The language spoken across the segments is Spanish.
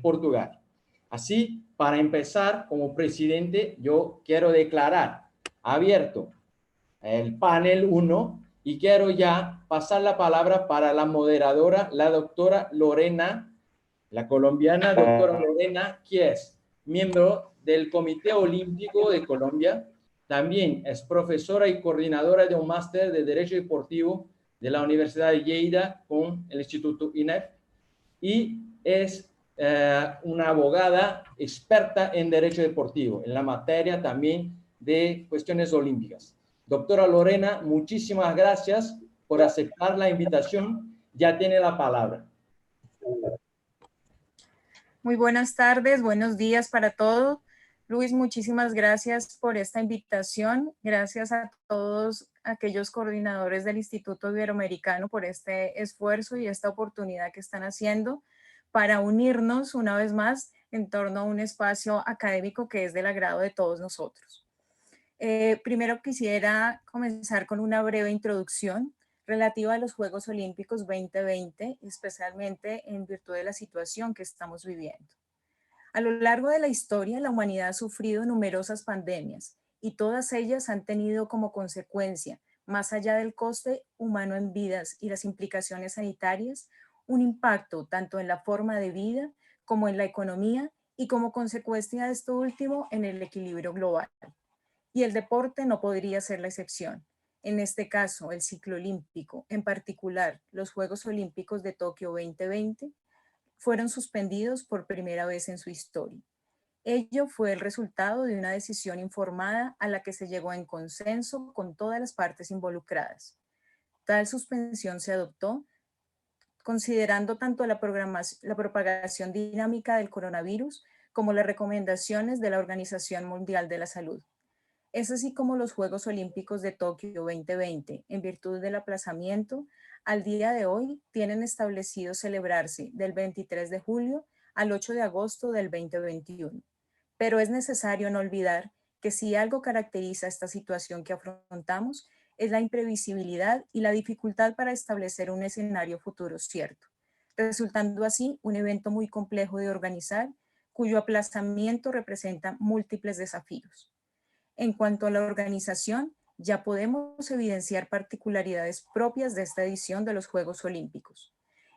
Portugal. Así, para empezar, como presidente, yo quiero declarar abierto el panel 1 y quiero ya pasar la palabra para la moderadora, la doctora Lorena, la colombiana doctora Lorena, que es miembro del Comité Olímpico de Colombia. También es profesora y coordinadora de un máster de Derecho Deportivo de la Universidad de Lleida con el Instituto INEF y es una abogada experta en Derecho Deportivo, en la materia también de cuestiones olímpicas. Doctora Lorena, muchísimas gracias por aceptar la invitación. Ya tiene la palabra. Muy buenas tardes, buenos días para todos. Luis, muchísimas gracias por esta invitación. Gracias a todos aquellos coordinadores del Instituto Iberoamericano por este esfuerzo y esta oportunidad que están haciendo para unirnos una vez más en torno a un espacio académico que es del agrado de todos nosotros. Primero quisiera comenzar con una breve introducción relativa a los Juegos Olímpicos 2020, especialmente en virtud de la situación que estamos viviendo. A lo largo de la historia, la humanidad ha sufrido numerosas pandemias y todas ellas han tenido como consecuencia, más allá del coste humano en vidas y las implicaciones sanitarias, un impacto tanto en la forma de vida como en la economía y como consecuencia de esto último en el equilibrio global. Y el deporte no podría ser la excepción. En este caso, el ciclo olímpico, en particular los Juegos Olímpicos de Tokio 2020, fueron suspendidos por primera vez en su historia. Ello fue el resultado de una decisión informada a la que se llegó en consenso con todas las partes involucradas. Tal suspensión se adoptó considerando tanto la propagación dinámica del coronavirus como las recomendaciones de la Organización Mundial de la Salud. Es así como los Juegos Olímpicos de Tokio 2020, en virtud del aplazamiento, al día de hoy tienen establecido celebrarse del 23 de julio al 8 de agosto del 2021. Pero es necesario no olvidar que si algo caracteriza esta situación que afrontamos es la imprevisibilidad y la dificultad para establecer un escenario futuro cierto, resultando así un evento muy complejo de organizar, cuyo aplazamiento representa múltiples desafíos. En cuanto a la organización, ya podemos evidenciar particularidades propias de esta edición de los Juegos Olímpicos.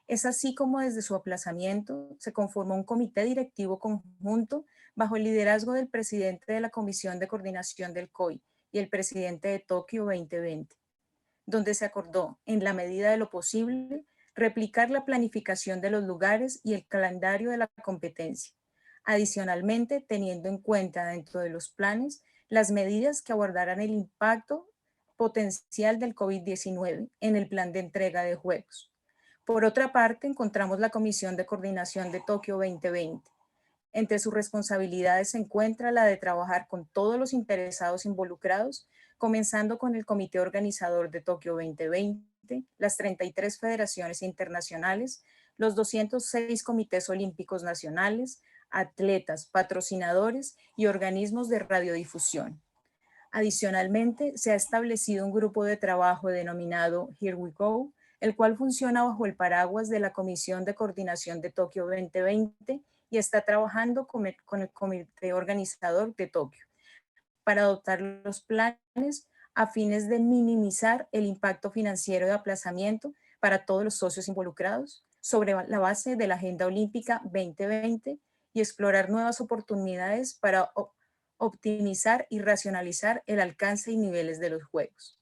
Es así como desde su aplazamiento se conformó un comité directivo conjunto bajo el liderazgo del presidente de la Comisión de Coordinación del COI y el presidente de Tokio 2020, donde se acordó, en la medida de lo posible, replicar la planificación de los lugares y el calendario de la competencia. Adicionalmente, teniendo en cuenta dentro de los planes las medidas que abordarán el impacto potencial del COVID-19 en el plan de entrega de juegos. Por otra parte, encontramos la Comisión de Coordinación de Tokio 2020. Entre sus responsabilidades se encuentra la de trabajar con todos los interesados involucrados, comenzando con el comité organizador de Tokio 2020, las 33 federaciones internacionales, los 206 comités olímpicos nacionales, atletas, patrocinadores y organismos de radiodifusión. Adicionalmente, se ha establecido un grupo de trabajo denominado Here We Go, el cual funciona bajo el paraguas de la Comisión de Coordinación de Tokio 2020 y está trabajando con el comité organizador de Tokio para adoptar los planes a fines de minimizar el impacto financiero de aplazamiento para todos los socios involucrados sobre la base de la Agenda Olímpica 2020 y explorar nuevas oportunidades para optimizar y racionalizar el alcance y niveles de los Juegos.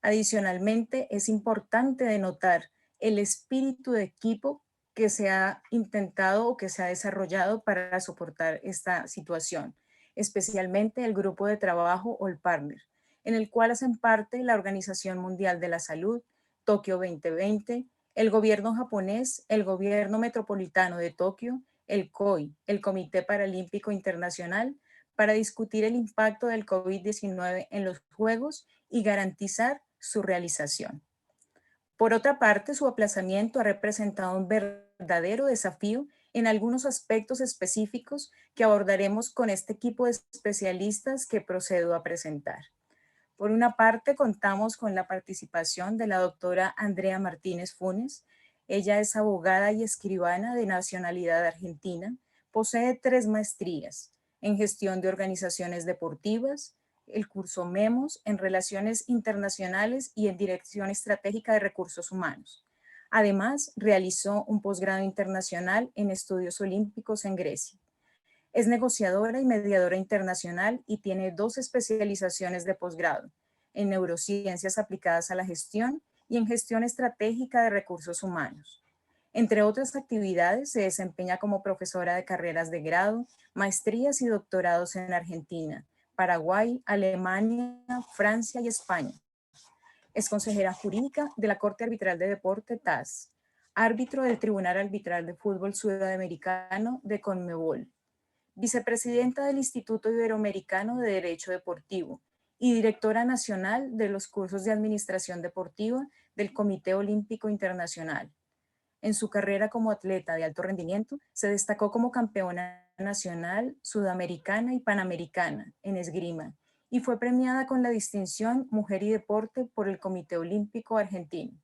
Adicionalmente, es importante denotar el espíritu de equipo que se ha intentado o que se ha desarrollado para soportar esta situación, especialmente el grupo de trabajo All Partner, en el cual hacen parte la Organización Mundial de la Salud, Tokio 2020, el gobierno japonés, el gobierno metropolitano de Tokio, el COI, el Comité Paralímpico Internacional, para discutir el impacto del COVID-19 en los Juegos y garantizar su realización. Por otra parte, su aplazamiento ha representado un verdadero desafío en algunos aspectos específicos que abordaremos con este equipo de especialistas que procedo a presentar. Por una parte, contamos con la participación de la doctora Andrea Martínez Funes. Ella es abogada y escribana de nacionalidad argentina. Posee 3 maestrías en gestión de organizaciones deportivas, el curso MEMOS en Relaciones Internacionales y en Dirección Estratégica de Recursos Humanos. Además, realizó un posgrado internacional en Estudios Olímpicos en Grecia. Es negociadora y mediadora internacional y tiene 2 especializaciones de posgrado en neurociencias aplicadas a la gestión y en gestión estratégica de recursos humanos. Entre otras actividades, se desempeña como profesora de carreras de grado, maestrías y doctorados en Argentina, Paraguay, Alemania, Francia y España. Es consejera jurídica de la Corte Arbitral de Deporte TAS, árbitro del Tribunal Arbitral de Fútbol Sudamericano de CONMEBOL, vicepresidenta del Instituto Iberoamericano de Derecho Deportivo y directora nacional de los cursos de administración deportiva del Comité Olímpico Internacional. En su carrera como atleta de alto rendimiento, se destacó como campeona nacional, sudamericana y panamericana en esgrima y fue premiada con la distinción Mujer y Deporte por el Comité Olímpico Argentino.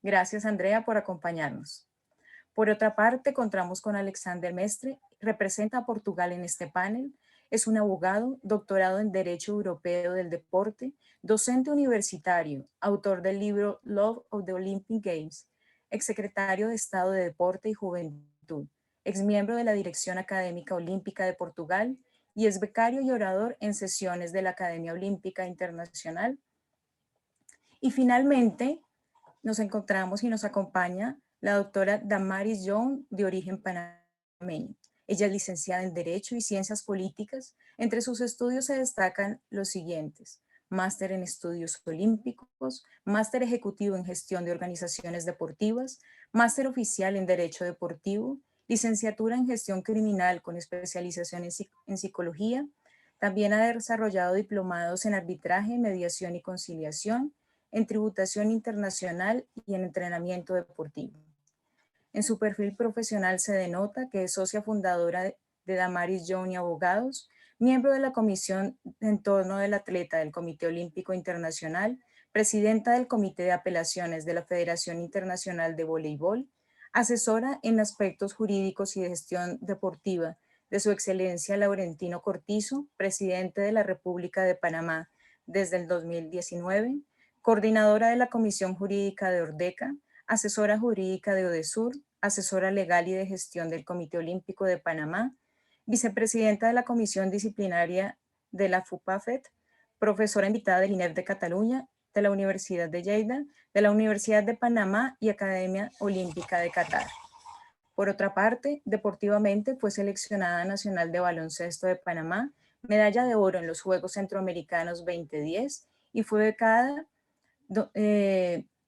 Gracias, Andrea, por acompañarnos. Por otra parte, contamos con Alexander Mestre, representa a Portugal en este panel. Es un abogado, doctorado en Derecho Europeo del Deporte, docente universitario, autor del libro Love of the Olympic Games, exsecretario de Estado de Deporte y Juventud, exmiembro de la Dirección Académica Olímpica de Portugal y es becario y orador en sesiones de la Academia Olímpica Internacional. Y finalmente, nos encontramos y nos acompaña la doctora Damaris Young, de origen panameño. Ella es licenciada en Derecho y Ciencias Políticas. Entre sus estudios se destacan los siguientes: máster en Estudios Olímpicos, máster ejecutivo en Gestión de Organizaciones Deportivas, máster oficial en Derecho Deportivo, licenciatura en Gestión Criminal con especialización en Psicología. También ha desarrollado diplomados en Arbitraje, Mediación y Conciliación, en tributación internacional y en entrenamiento deportivo. En su perfil profesional se denota que es socia fundadora de Damaris Young y Abogados, miembro de la Comisión de Entorno del Atleta del Comité Olímpico Internacional, presidenta del Comité de Apelaciones de la Federación Internacional de Voleibol, asesora en aspectos jurídicos y de gestión deportiva de Su Excelencia Laurentino Cortizo, presidente de la República de Panamá desde el 2019, coordinadora de la Comisión Jurídica de Ordeca, asesora jurídica de Odesur, asesora legal y de gestión del Comité Olímpico de Panamá, vicepresidenta de la Comisión Disciplinaria de la FUPAFET, profesora invitada del INEF de Cataluña, de la Universidad de Lleida, de la Universidad de Panamá y Academia Olímpica de Qatar. Por otra parte, deportivamente fue seleccionada nacional de baloncesto de Panamá, medalla de oro en los Juegos Centroamericanos 2010 y fue becada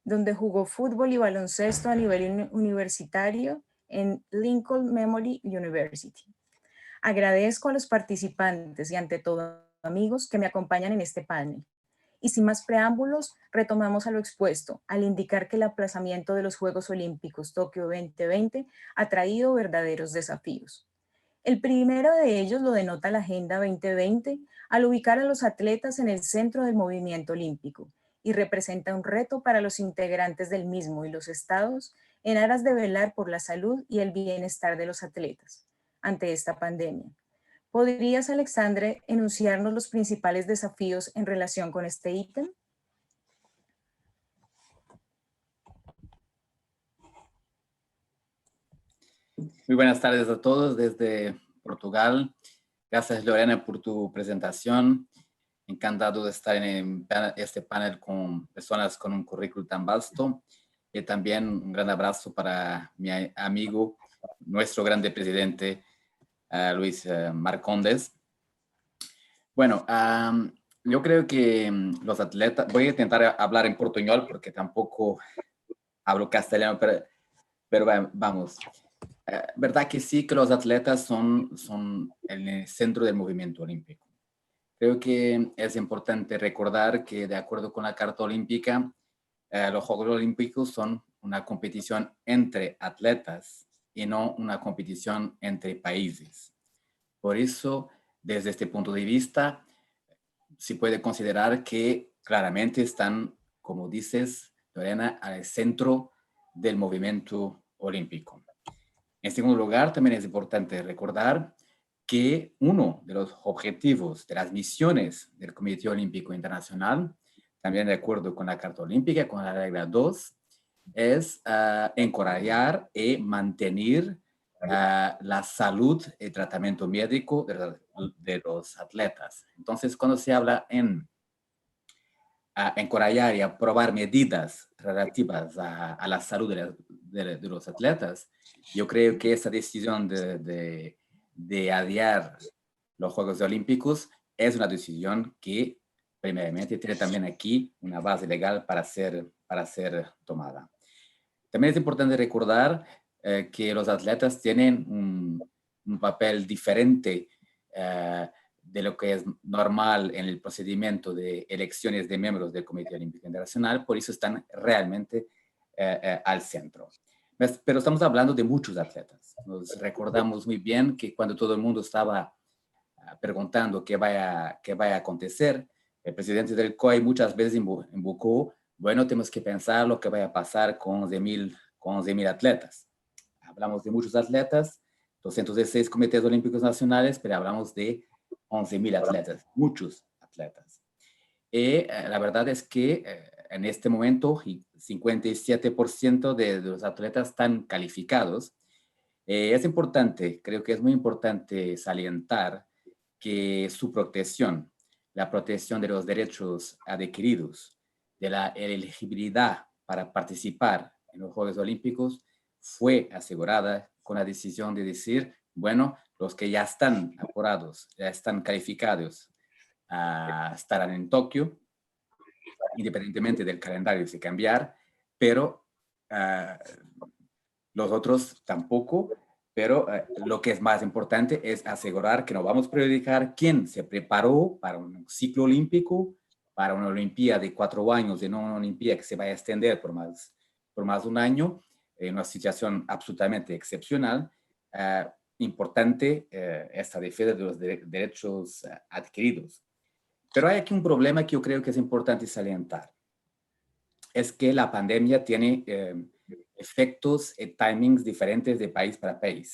donde jugó fútbol y baloncesto a nivel universitario en Lincoln Memorial University. Agradezco a los participantes y ante todo amigos que me acompañan en este panel. Y sin más preámbulos, retomamos a lo expuesto al indicar que el aplazamiento de los Juegos Olímpicos Tokio 2020 ha traído verdaderos desafíos. El primero de ellos lo denota la Agenda 2020 al ubicar a los atletas en el centro del movimiento olímpico y representa un reto para los integrantes del mismo y los estados en aras de velar por la salud y el bienestar de los atletas ante esta pandemia. ¿Podrías, Alexandre, enunciarnos los principales desafíos en relación con este ítem? Muy buenas tardes a todos desde Portugal. Gracias, Lorena, por tu presentación. Encantado de estar en este panel con personas con un currículum tan vasto. Y también un gran abrazo para mi amigo, nuestro grande presidente, Luis Marcondes. Bueno, yo creo que los atletas, voy a intentar hablar en portuñol porque tampoco hablo castellano, pero vamos. Verdad que sí, que los atletas son el centro del movimiento olímpico. Creo que es importante recordar que de acuerdo con la Carta Olímpica, los Juegos Olímpicos son una competición entre atletas y no una competición entre países. Por eso, desde este punto de vista, se puede considerar que claramente están, como dices, Lorena, al centro del movimiento olímpico. En segundo lugar, también es importante recordar que uno de los objetivos de las misiones del Comité Olímpico Internacional, también de acuerdo con la Carta Olímpica, con la regla 2, es encorajar y mantener la salud y tratamiento médico de los atletas. Entonces, cuando se habla en encorajar y aprobar medidas relativas a la salud de los atletas, yo creo que esa decisión de adiar los Juegos Olímpicos es una decisión que primeramente tiene también aquí una base legal para ser tomada. También es importante recordar que los atletas tienen un papel diferente de lo que es normal en el procedimiento de elecciones de miembros del Comité Olímpico Internacional, por eso están realmente al centro. Pero estamos hablando de muchos atletas. Nos recordamos muy bien que cuando todo el mundo estaba preguntando qué vaya a acontecer, el presidente del COI muchas veces invocó, bueno, tenemos que pensar lo que vaya a pasar con 11,000 atletas. Hablamos de muchos atletas, 206 comités olímpicos nacionales, pero hablamos de 11,000 atletas, muchos atletas. Y la verdad es que en este momento 57% de los atletas están calificados. Es importante, creo que es muy importante salientar que su protección, la protección de los derechos adquiridos, de la elegibilidad para participar en los Juegos Olímpicos, fue asegurada con la decisión de decir, bueno, los que ya están apurados, ya están calificados, estarán en Tokio, independientemente del calendario si cambiar, pero los otros tampoco. Pero lo que es más importante es asegurar que no vamos a perjudicar quién se preparó para un ciclo olímpico, para una Olimpiada de 4 años, y no una Olimpiada que se vaya a extender por más de un año, en una situación absolutamente excepcional. Importante esta defensa de los derechos adquiridos. Pero hay aquí un problema que yo creo que es importante salientar. Es que la pandemia tiene efectos y timings diferentes de país para país.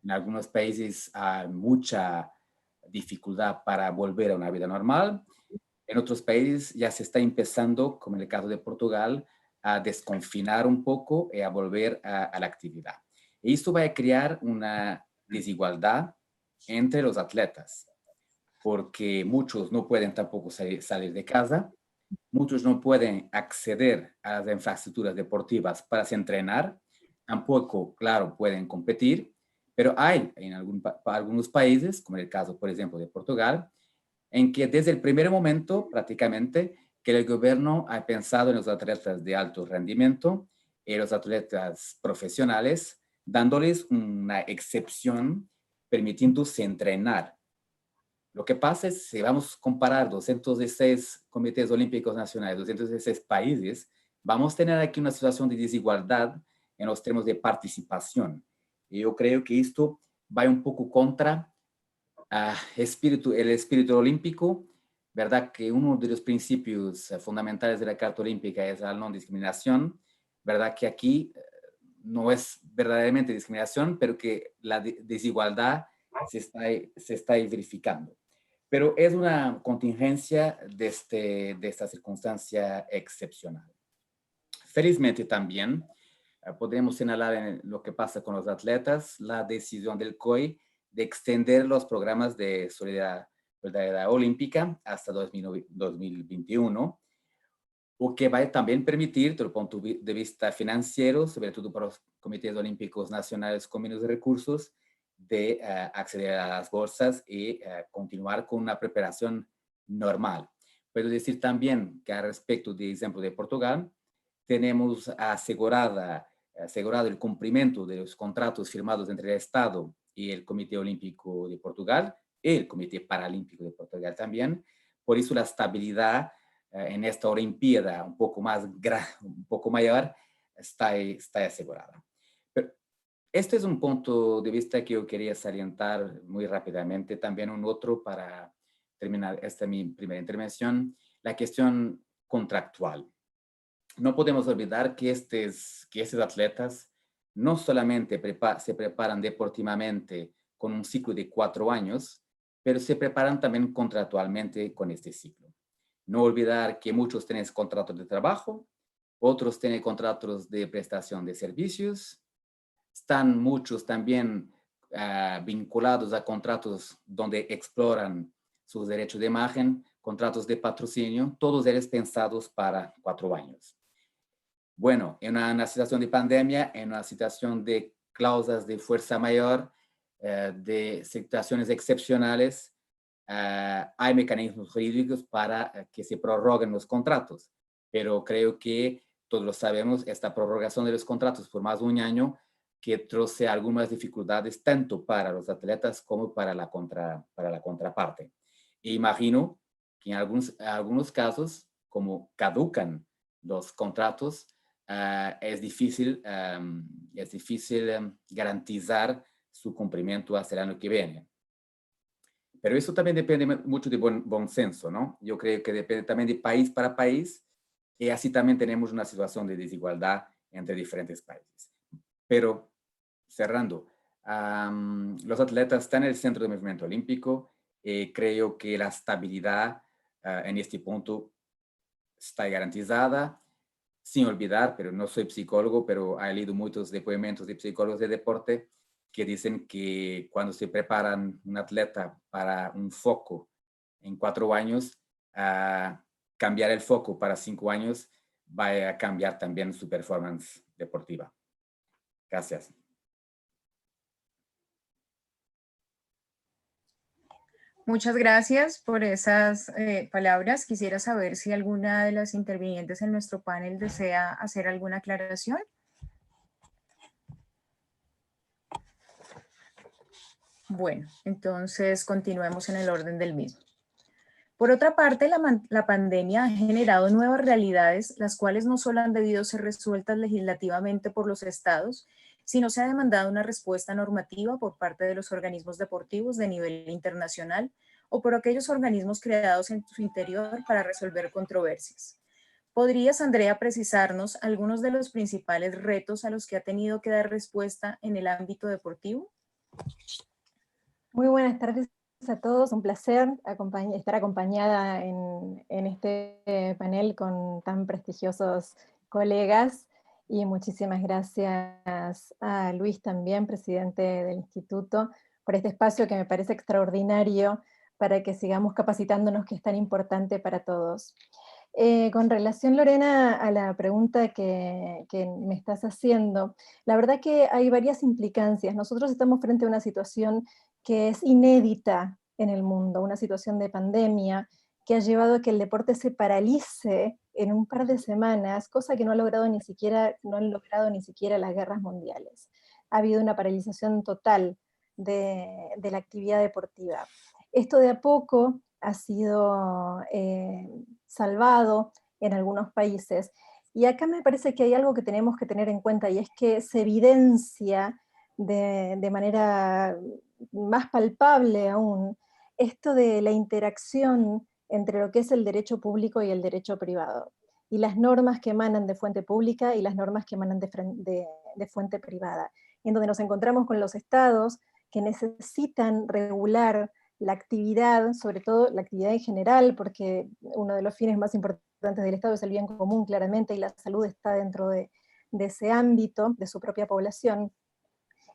En algunos países hay mucha dificultad para volver a una vida normal. En otros países ya se está empezando, como en el caso de Portugal, a desconfinar un poco y a volver a la actividad. Y esto va a crear una desigualdad entre los atletas, porque muchos no pueden tampoco salir de casa, muchos no pueden acceder a las infraestructuras deportivas para entrenar, tampoco, claro, pueden competir, pero hay en algunos países, como el caso, por ejemplo, de Portugal, en que desde el primer momento, prácticamente, que el gobierno ha pensado en los atletas de alto rendimiento y los atletas profesionales, dándoles una excepción, permitiéndose entrenar. Lo que pasa es, si vamos a comparar 206 comités olímpicos nacionales, 216 países, vamos a tener aquí una situación de desigualdad en los términos de participación. Y yo creo que esto va un poco contra el espíritu olímpico, ¿verdad? Que uno de los principios fundamentales de la Carta Olímpica es la no discriminación, ¿verdad? Que aquí no es verdaderamente discriminación, pero que la desigualdad se está verificando. Pero es una contingencia de esta circunstancia excepcional. Felizmente también podemos señalar en lo que pasa con los atletas, la decisión del COI de extender los programas de solidaridad olímpica hasta 2021, o que va a también permitir, desde el punto de vista financiero, sobre todo para los comités olímpicos nacionales con menos recursos, de acceder a las bolsas y continuar con una preparación normal. Puedo decir también que al respecto del ejemplo de Portugal, tenemos asegurado el cumplimiento de los contratos firmados entre el Estado y el Comité Olímpico de Portugal y el Comité Paralímpico de Portugal también. Por eso la estabilidad en esta Olimpiada un poco mayor está asegurada. Pero este es un punto de vista que yo quería salientar muy rápidamente. También un otro para terminar esta mi primera intervención, la cuestión contractual. no podemos olvidar que estos atletas no solamente se preparan deportivamente con un ciclo de 4 años, pero se preparan también contractualmente con este ciclo. No olvidar que muchos tienen contratos de trabajo, otros tienen contratos de prestación de servicios, están muchos también vinculados a contratos donde exploran sus derechos de imagen, contratos de patrocinio, todos ellos pensados para 4 años. Bueno, en una situación de pandemia, en una situación de cláusulas de fuerza mayor, de situaciones excepcionales, hay mecanismos jurídicos para que se prorroguen los contratos. Pero creo que todos lo sabemos, esta prorrogación de los contratos por más de un año que trae algunas dificultades tanto para los atletas como para la contraparte. E imagino que en algunos casos, como caducan los contratos, es difícil garantizar su cumplimiento hacia el año que viene. Pero eso también depende mucho de buen senso, ¿no? Yo creo que depende también de país para país, y así también tenemos una situación de desigualdad entre diferentes países. Pero, cerrando, los atletas están en el centro del movimiento olímpico, creo que la estabilidad en este punto está garantizada, sin olvidar, pero no soy psicólogo, pero he leído muchos depoimentos de psicólogos de deporte que dicen que cuando se preparan un atleta para un foco en 4 años, cambiar el foco para 5 años va a cambiar también su performance deportiva. Gracias. Muchas gracias por esas palabras. Quisiera saber si alguna de las intervinientes en nuestro panel desea hacer alguna aclaración. Bueno, entonces continuemos en el orden del mismo. Por otra parte, la pandemia ha generado nuevas realidades, las cuales no solo han debido ser resueltas legislativamente por los estados, sino se ha demandado una respuesta normativa por parte de los organismos deportivos de nivel internacional o por aquellos organismos creados en su interior para resolver controversias. ¿Podrías, Andrea, precisarnos algunos de los principales retos a los que ha tenido que dar respuesta en el ámbito deportivo? Muy buenas tardes a todos, un placer estar acompañada en este panel con tan prestigiosos colegas, y muchísimas gracias a Luis también, presidente del instituto, por este espacio que me parece extraordinario para que sigamos capacitándonos, que es tan importante para todos. Con relación, Lorena, a la pregunta que me estás haciendo, la verdad que hay varias implicancias. Nosotros estamos frente a una situación que es inédita en el mundo, una situación de pandemia que ha llevado a que el deporte se paralice en un par de semanas, cosa que no han logrado ni siquiera las guerras mundiales. Ha habido una paralización total de la actividad deportiva. Esto de a poco ha sido salvado en algunos países, y acá me parece que hay algo que tenemos que tener en cuenta, y es que se evidencia de manera más palpable aún esto de la interacción entre lo que es el derecho público y el derecho privado, y las normas que emanan de fuente pública y las normas que emanan de fuente privada, en donde nos encontramos con los estados que necesitan regular la actividad, sobre todo la actividad en general, porque uno de los fines más importantes del Estado es el bien común, claramente, y la salud está dentro de ese ámbito, de su propia población.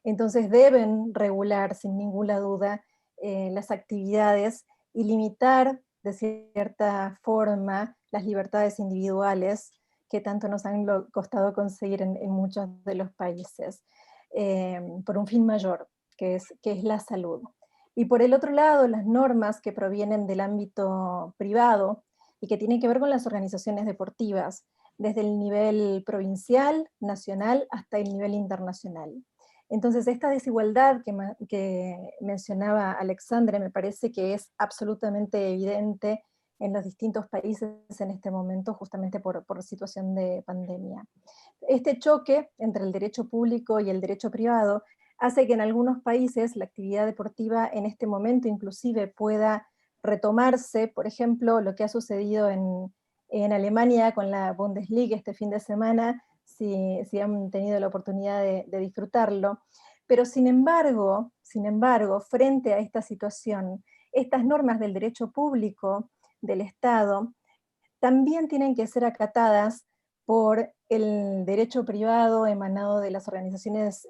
Entonces deben regular sin ninguna duda las actividades y limitar de cierta forma las libertades individuales que tanto nos han costado conseguir en muchos de los países, por un fin mayor, que es la salud. Y por el otro lado, las normas que provienen del ámbito privado y que tienen que ver con las organizaciones deportivas, desde el nivel provincial, nacional, hasta el nivel internacional. Entonces, esta desigualdad que mencionaba Alexandre me parece que es absolutamente evidente en los distintos países en este momento, justamente por situación de pandemia. Este choque entre el derecho público y el derecho privado hace que en algunos países la actividad deportiva en este momento inclusive pueda retomarse, por ejemplo, lo que ha sucedido en en Alemania con la Bundesliga este fin de semana, si han tenido la oportunidad de disfrutarlo. Pero sin embargo, frente a esta situación, estas normas del derecho público del Estado también tienen que ser acatadas por el derecho privado emanado de las organizaciones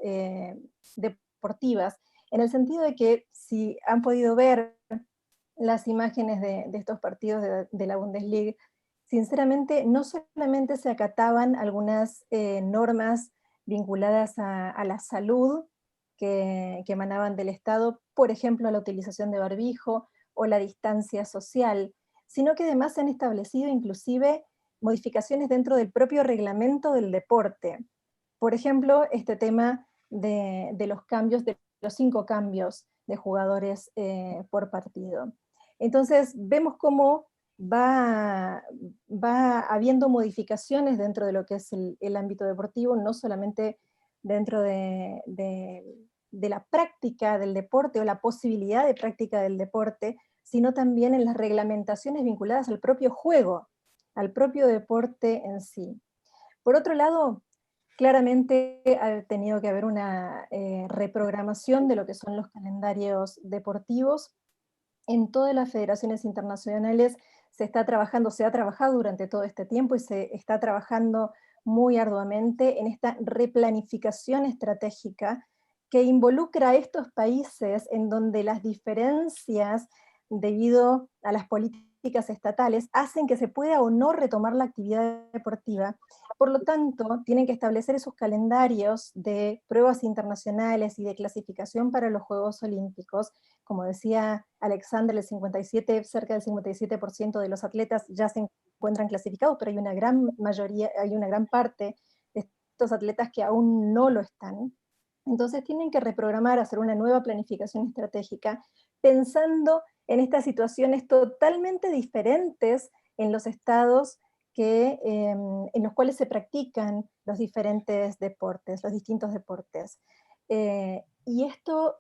deportivas, en el sentido de que si han podido ver las imágenes de estos partidos de la Bundesliga, sinceramente no solamente se acataban algunas normas vinculadas a la salud que emanaban del Estado, por ejemplo la utilización de barbijo o la distancia social, sino que además se han establecido inclusive modificaciones dentro del propio reglamento del deporte. Por ejemplo, este tema de los cambios, de los 5 cambios de jugadores por partido. Entonces vemos cómo va habiendo modificaciones dentro de lo que es el ámbito deportivo, no solamente dentro de la práctica del deporte o la posibilidad de práctica del deporte, sino también en las reglamentaciones vinculadas al propio juego, al propio deporte en sí. Por otro lado, claramente ha tenido que haber una reprogramación de lo que son los calendarios deportivos. En todas las federaciones internacionales se ha trabajado durante todo este tiempo y se está trabajando muy arduamente en esta replanificación estratégica que involucra a estos países en donde las diferencias debido a las políticas estatales hacen que se pueda o no retomar la actividad deportiva. Por lo tanto, tienen que establecer esos calendarios de pruebas internacionales y de clasificación para los Juegos Olímpicos. Como decía Alexander, cerca del 57% de los atletas ya se encuentran clasificados, pero hay una gran mayoría, hay una gran parte de estos atletas que aún no lo están. Entonces tienen que reprogramar, hacer una nueva planificación estratégica, pensando en estas situaciones totalmente diferentes en los estados en los cuales se practican los diferentes deportes, los distintos deportes. Y esto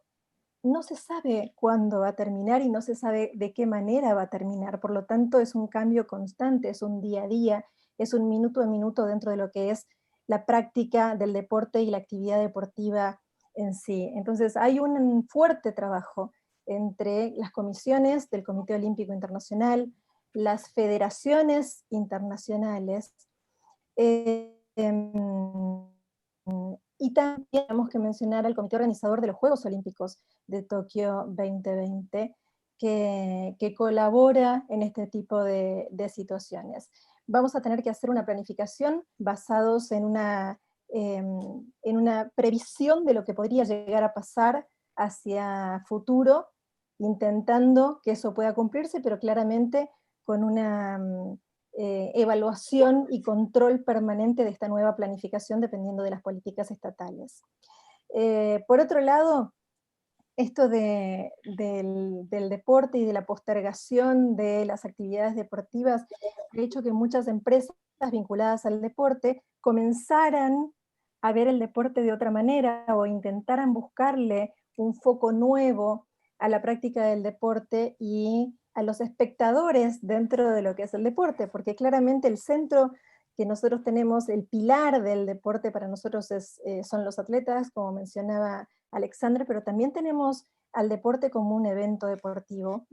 no se sabe cuándo va a terminar y no se sabe de qué manera va a terminar, por lo tanto es un cambio constante, es un día a día, es un minuto a minuto dentro de lo que es la práctica del deporte y la actividad deportiva en sí. Entonces hay un fuerte trabajo entre las comisiones del Comité Olímpico Internacional, las federaciones internacionales, y también tenemos que mencionar al comité organizador de los Juegos Olímpicos de Tokio 2020, que colabora en este tipo de situaciones. Vamos a tener que hacer una planificación basados en una previsión de lo que podría llegar a pasar hacia futuro, intentando que eso pueda cumplirse, pero claramente con una evaluación y control permanente de esta nueva planificación dependiendo de las políticas estatales. Por otro lado, esto del deporte y de la postergación de las actividades deportivas ha hecho que muchas empresas vinculadas al deporte comenzaran a ver el deporte de otra manera o intentaran buscarle un foco nuevo a la práctica del deporte y a los espectadores dentro de lo que es el deporte, porque claramente el centro que nosotros tenemos, el pilar del deporte para nosotros son los atletas, como mencionaba Alexander, pero también tenemos al deporte como un evento deportivo,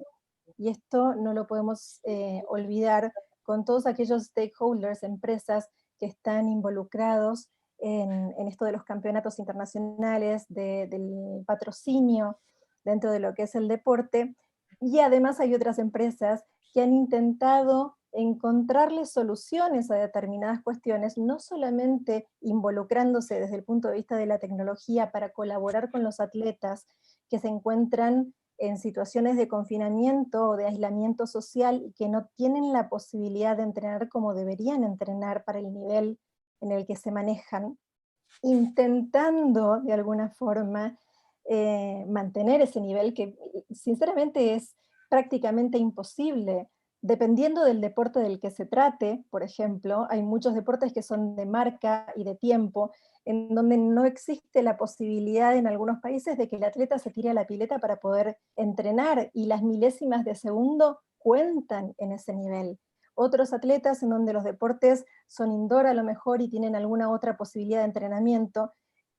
y esto no lo podemos olvidar con todos aquellos stakeholders, empresas que están involucrados en esto de los campeonatos internacionales, del patrocinio dentro de lo que es el deporte, y además hay otras empresas que han intentado encontrarle soluciones a determinadas cuestiones, no solamente involucrándose desde el punto de vista de la tecnología para colaborar con los atletas que se encuentran en situaciones de confinamiento o de aislamiento social y que no tienen la posibilidad de entrenar como deberían entrenar para el nivel en el que se manejan, intentando de alguna forma mantener ese nivel que sinceramente es prácticamente imposible, dependiendo del deporte del que se trate. Por ejemplo, hay muchos deportes que son de marca y de tiempo, en donde no existe la posibilidad en algunos países de que el atleta se tire a la pileta para poder entrenar, y las milésimas de segundo cuentan en ese nivel. otros atletas en donde los deportes son indoor a lo mejor y tienen alguna otra posibilidad de entrenamiento.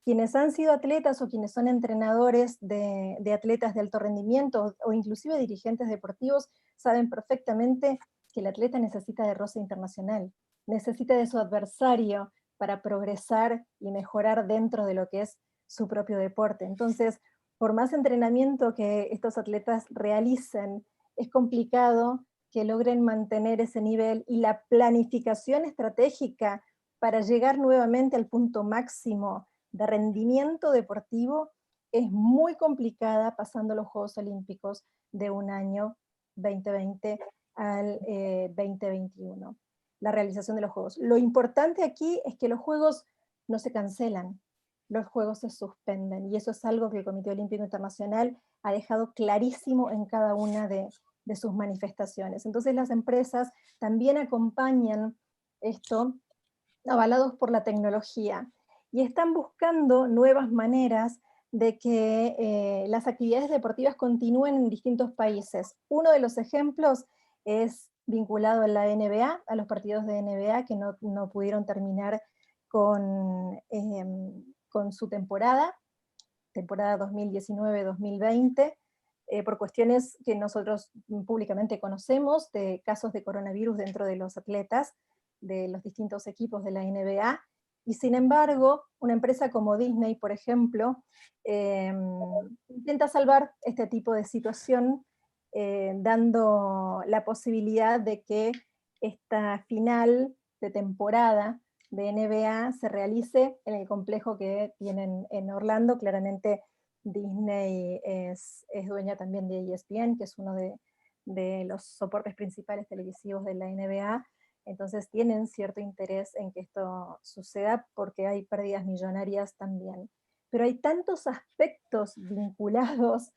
Quienes han sido atletas o quienes son entrenadores de atletas de alto rendimiento o inclusive dirigentes deportivos saben perfectamente que el atleta necesita de roce internacional, necesita de su adversario para progresar y mejorar dentro de lo que es su propio deporte. Entonces, por más entrenamiento que estos atletas realicen, es complicado que logren mantener ese nivel, y la planificación estratégica para llegar nuevamente al punto máximo de rendimiento deportivo es muy complicada pasando los Juegos Olímpicos de un año 2020 al 2021, la realización de los Juegos. Lo importante aquí es que los Juegos no se cancelan, los Juegos se suspenden, y eso es algo que el Comité Olímpico Internacional ha dejado clarísimo en cada una de sus manifestaciones. Entonces las empresas también acompañan esto, avalados por la tecnología, y están buscando nuevas maneras de que las actividades deportivas continúen en distintos países. Uno de los ejemplos es vinculado a la NBA, a los partidos de NBA que no pudieron terminar con su temporada 2019-2020, por cuestiones que nosotros públicamente conocemos, de casos de coronavirus dentro de los atletas, de los distintos equipos de la NBA, y sin embargo, una empresa como Disney, por ejemplo, intenta salvar este tipo de situación, dando la posibilidad de que esta final de temporada de NBA se realice en el complejo que tienen en Orlando. Claramente Disney es dueña también de ESPN, que es uno de los soportes principales televisivos de la NBA, entonces tienen cierto interés en que esto suceda porque hay pérdidas millonarias también. Pero hay tantos aspectos vinculados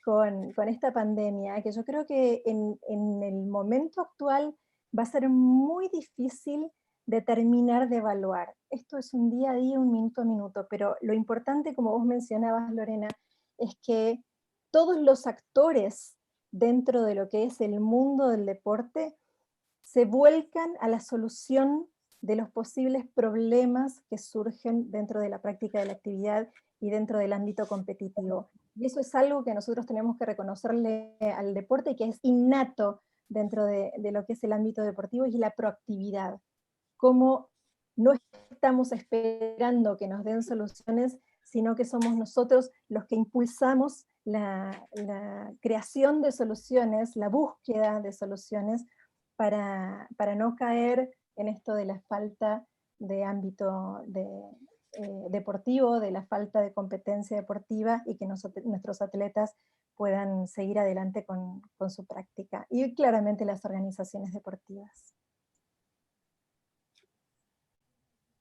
con esta pandemia que yo creo que en el momento actual va a ser muy difícil de terminar de evaluar. Esto es un día a día, un minuto a minuto, pero lo importante, como vos mencionabas, Lorena, es que todos los actores dentro de lo que es el mundo del deporte se vuelcan a la solución de los posibles problemas que surgen dentro de la práctica de la actividad y dentro del ámbito competitivo. Y eso es algo que nosotros tenemos que reconocerle al deporte, que es innato dentro de lo que es el ámbito deportivo, y la proactividad. Cómo no estamos esperando que nos den soluciones, sino que somos nosotros los que impulsamos la creación de soluciones, la búsqueda de soluciones, para no caer en esto de la falta de ámbito deportivo, de la falta de competencia deportiva, y que nuestros atletas puedan seguir adelante con su práctica. Y claramente las organizaciones deportivas.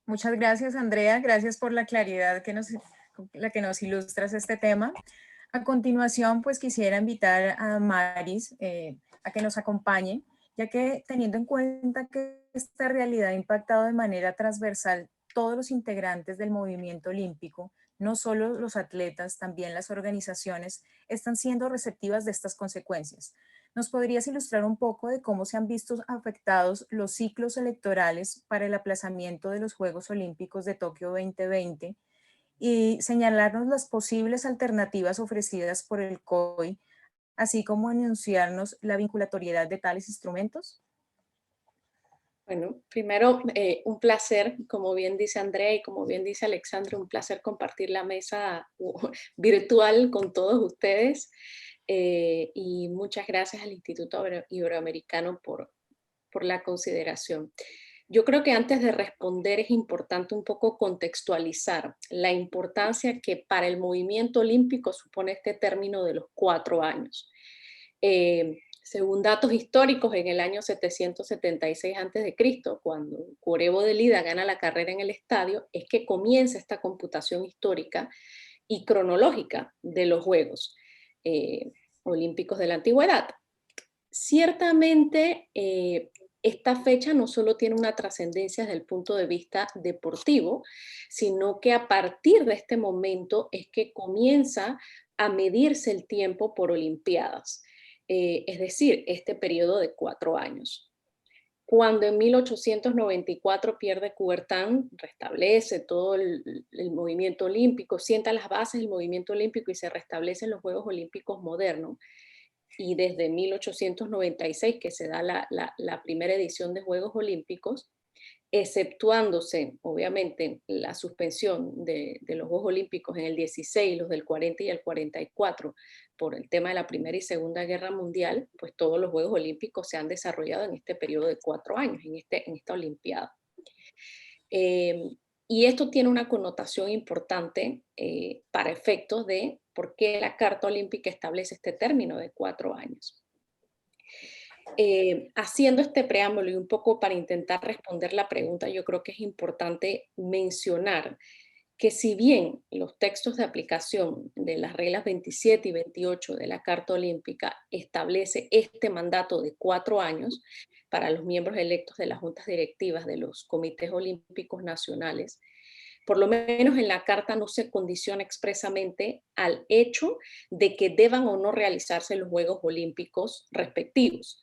Muchas gracias, Andrea. Gracias por la claridad la que nos ilustras este tema. A continuación, pues quisiera invitar a Maris a que nos acompañe, ya que teniendo en cuenta que esta realidad ha impactado de manera transversal todos los integrantes del movimiento olímpico, no solo los atletas, también las organizaciones están siendo receptivas de estas consecuencias. ¿Nos podrías ilustrar un poco de cómo se han visto afectados los ciclos electorales para el aplazamiento de los Juegos Olímpicos de Tokio 2020 y señalarnos las posibles alternativas ofrecidas por el COI, así como anunciarnos la vinculatoriedad de tales instrumentos? Bueno, primero, un placer, como bien dice Andrea y como bien dice Alexandra, un placer compartir la mesa virtual con todos ustedes. Y muchas gracias al Instituto Iberoamericano por la consideración. Yo creo que antes de responder es importante un poco contextualizar la importancia que para el movimiento olímpico supone este término de los 4 años. Según datos históricos, en el año 776 a.C., cuando Corebo de Lida gana la carrera en el estadio, es que comienza esta computación histórica y cronológica de los Juegos Olímpicos de la Antigüedad. Ciertamente, esta fecha no solo tiene una trascendencia desde el punto de vista deportivo, sino que a partir de este momento es que comienza a medirse el tiempo por olimpiadas. Es decir, este periodo de 4 años. Cuando en 1894 Pierre de Coubertin restablece todo el movimiento olímpico, sienta las bases del movimiento olímpico y se restablecen los Juegos Olímpicos modernos. Y desde 1896 que se da la primera edición de Juegos Olímpicos, exceptuándose, obviamente, la suspensión de los Juegos Olímpicos en el 16, los del 40 y el 44, por el tema de la Primera y Segunda Guerra Mundial, pues todos los Juegos Olímpicos se han desarrollado en este periodo de 4 años, en esta Olimpiada. Y esto tiene una connotación importante para efectos de por qué la Carta Olímpica establece este término de 4 años. Haciendo este preámbulo y un poco para intentar responder la pregunta, yo creo que es importante mencionar que si bien los textos de aplicación de las reglas 27 y 28 de la Carta Olímpica establece este mandato de 4 años para los miembros electos de las juntas directivas de los comités olímpicos nacionales, por lo menos en la Carta no se condiciona expresamente al hecho de que deban o no realizarse los Juegos Olímpicos respectivos.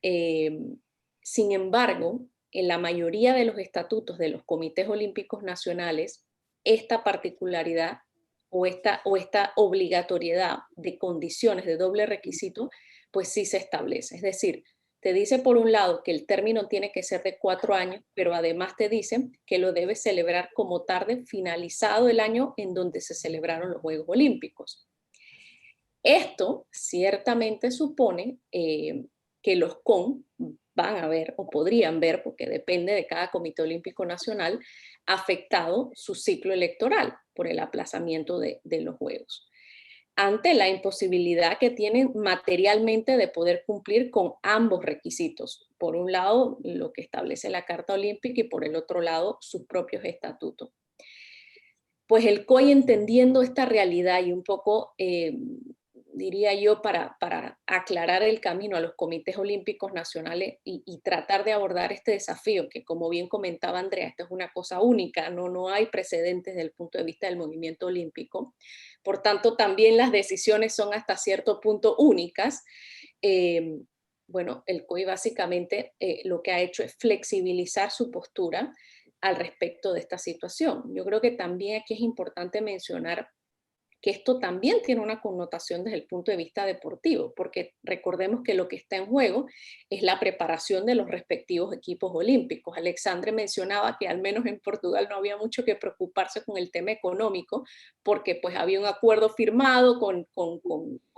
Sin embargo, en la mayoría de los estatutos de los comités olímpicos nacionales, esta particularidad o esta obligatoriedad de condiciones de doble requisito, pues sí se establece. Es decir, te dice por un lado que el término tiene que ser de 4 años, pero además te dicen que lo debes celebrar como tarde finalizado el año en donde se celebraron los Juegos Olímpicos. Esto ciertamente supone que los CON van a ver o podrían ver, porque depende de cada Comité Olímpico Nacional, afectado su ciclo electoral por el aplazamiento de los Juegos, ante la imposibilidad que tienen materialmente de poder cumplir con ambos requisitos. Por un lado, lo que establece la Carta Olímpica y por el otro lado, sus propios estatutos. Pues el COI, entendiendo esta realidad y un poco, diría yo, para aclarar el camino a los comités olímpicos nacionales y tratar de abordar este desafío, que como bien comentaba Andrea, esta es una cosa única, no hay precedentes desde el punto de vista del movimiento olímpico, por tanto también las decisiones son hasta cierto punto únicas. Bueno, el COI básicamente lo que ha hecho es flexibilizar su postura al respecto de esta situación. Yo creo que también aquí es importante mencionar que esto también tiene una connotación desde el punto de vista deportivo, porque recordemos que lo que está en juego es la preparación de los respectivos equipos olímpicos. Alexandre mencionaba que al menos en Portugal no había mucho que preocuparse con el tema económico, porque pues había un acuerdo firmado con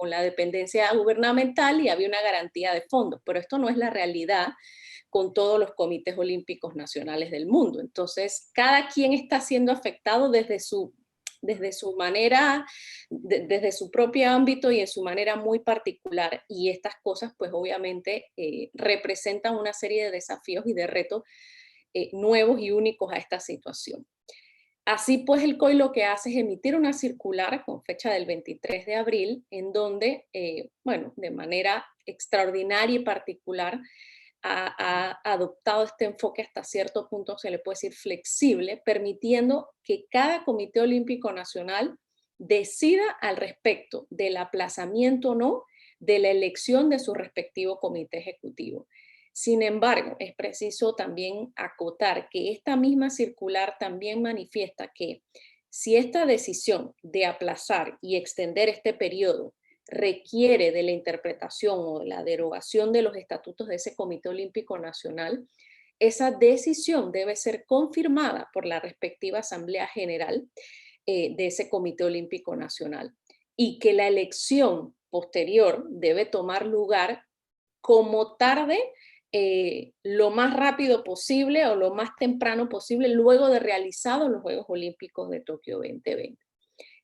la dependencia gubernamental y había una garantía de fondos, pero esto no es la realidad con todos los comités olímpicos nacionales del mundo. Entonces, cada quien está siendo afectado desde su manera, desde su propio ámbito y en su manera muy particular, y estas cosas pues obviamente representan una serie de desafíos y de retos nuevos y únicos a esta situación. Así pues el COI lo que hace es emitir una circular con fecha del 23 de abril en donde, bueno, de manera extraordinaria y particular ha adoptado este enfoque hasta cierto punto, se le puede decir flexible, permitiendo que cada Comité Olímpico Nacional decida al respecto del aplazamiento o no de la elección de su respectivo comité ejecutivo. Sin embargo, es preciso también acotar que esta misma circular también manifiesta que si esta decisión de aplazar y extender este periodo requiere de la interpretación o de la derogación de los estatutos de ese Comité Olímpico Nacional, esa decisión debe ser confirmada por la respectiva Asamblea General de ese Comité Olímpico Nacional, y que la elección posterior debe tomar lugar como tarde, lo más rápido posible o lo más temprano posible luego de realizados los Juegos Olímpicos de Tokio 2020.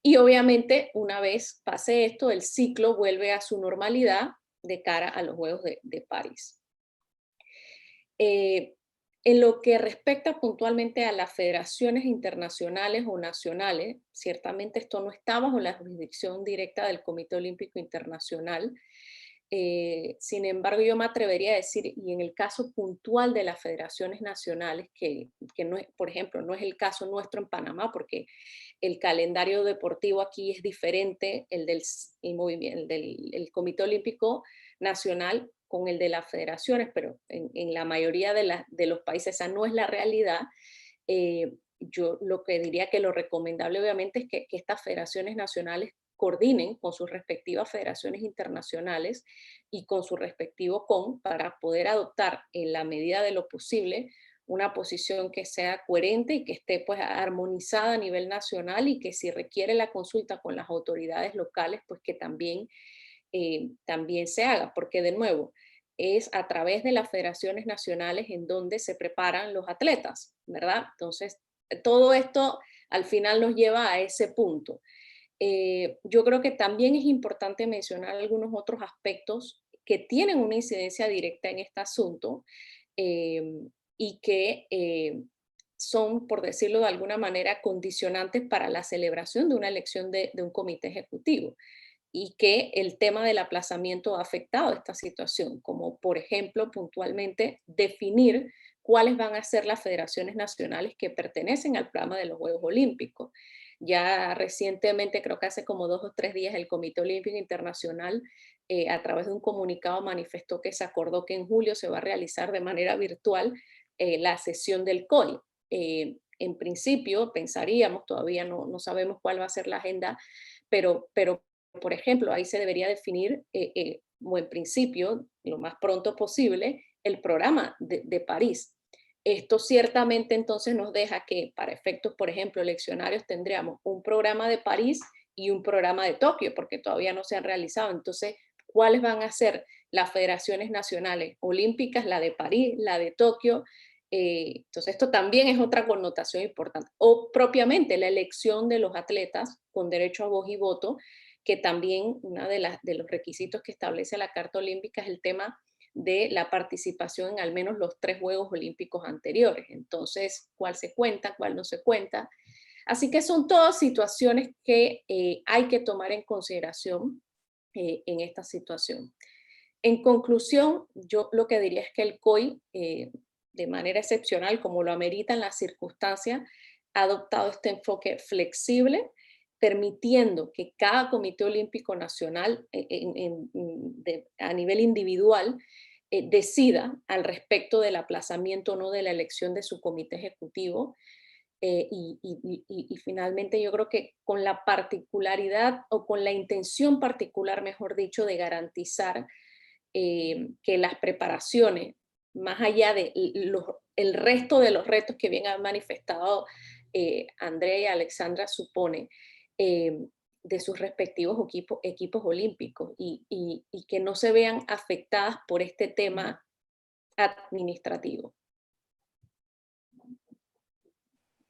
Y obviamente, una vez pase esto, el ciclo vuelve a su normalidad de cara a los Juegos de París. En lo que respecta puntualmente a las federaciones internacionales o nacionales, ciertamente esto no está bajo la jurisdicción directa del Comité Olímpico Internacional. Sin embargo, yo me atrevería a decir, y en el caso puntual de las federaciones nacionales, que no es, por ejemplo, no es el caso nuestro en Panamá, porque el calendario deportivo aquí es diferente, el del el Comité Olímpico Nacional con el de las federaciones, pero en la mayoría de los países esa no es la realidad. Yo lo que diría que lo recomendable obviamente es que estas federaciones nacionales coordinen con sus respectivas federaciones internacionales y con su respectivo CON para poder adoptar en la medida de lo posible una posición que sea coherente y que esté pues armonizada a nivel nacional, y que si requiere la consulta con las autoridades locales, pues que también se haga, porque de nuevo, es a través de las federaciones nacionales en donde se preparan los atletas, ¿verdad? Entonces, todo esto al final nos lleva a ese punto. Yo creo que también es importante mencionar algunos otros aspectos que tienen una incidencia directa en este asunto, y que son, por decirlo de alguna manera, condicionantes para la celebración de una elección de un comité ejecutivo, y que el tema del aplazamiento ha afectado esta situación, como por ejemplo puntualmente definir cuáles van a ser las federaciones nacionales que pertenecen al programa de los Juegos Olímpicos. Ya recientemente, creo que hace como 2 o 3 días, el Comité Olímpico Internacional a través de un comunicado manifestó que se acordó que en julio se va a realizar de manera virtual la sesión del COI. En principio pensaríamos, todavía no sabemos cuál va a ser la agenda, pero por ejemplo, ahí se debería definir, o en principio, lo más pronto posible, el programa de París. Esto ciertamente entonces nos deja que para efectos, por ejemplo, eleccionarios, tendríamos un programa de París y un programa de Tokio, porque todavía no se han realizado. Entonces, ¿cuáles van a ser las federaciones nacionales olímpicas? La de París, la de Tokio. Entonces, esto también es otra connotación importante. O propiamente la elección de los atletas con derecho a voz y voto, que también uno de los requisitos que establece la Carta Olímpica es el tema de la participación en al menos los 3 Juegos Olímpicos anteriores. Entonces, ¿cuál se cuenta, cuál no se cuenta? Así que son todas situaciones que hay que tomar en consideración en esta situación. En conclusión, yo lo que diría es que el COI, de manera excepcional, como lo ameritan las circunstancias, ha adoptado este enfoque flexible, permitiendo que cada Comité Olímpico Nacional a nivel individual decida al respecto del aplazamiento o no de la elección de su comité ejecutivo. Y finalmente yo creo que con la particularidad, o con la intención particular, mejor dicho, de garantizar que las preparaciones, más allá de el resto de los retos que bien han manifestado Andrea y Alexandra, supone de sus respectivos equipos olímpicos, y que no se vean afectadas por este tema administrativo.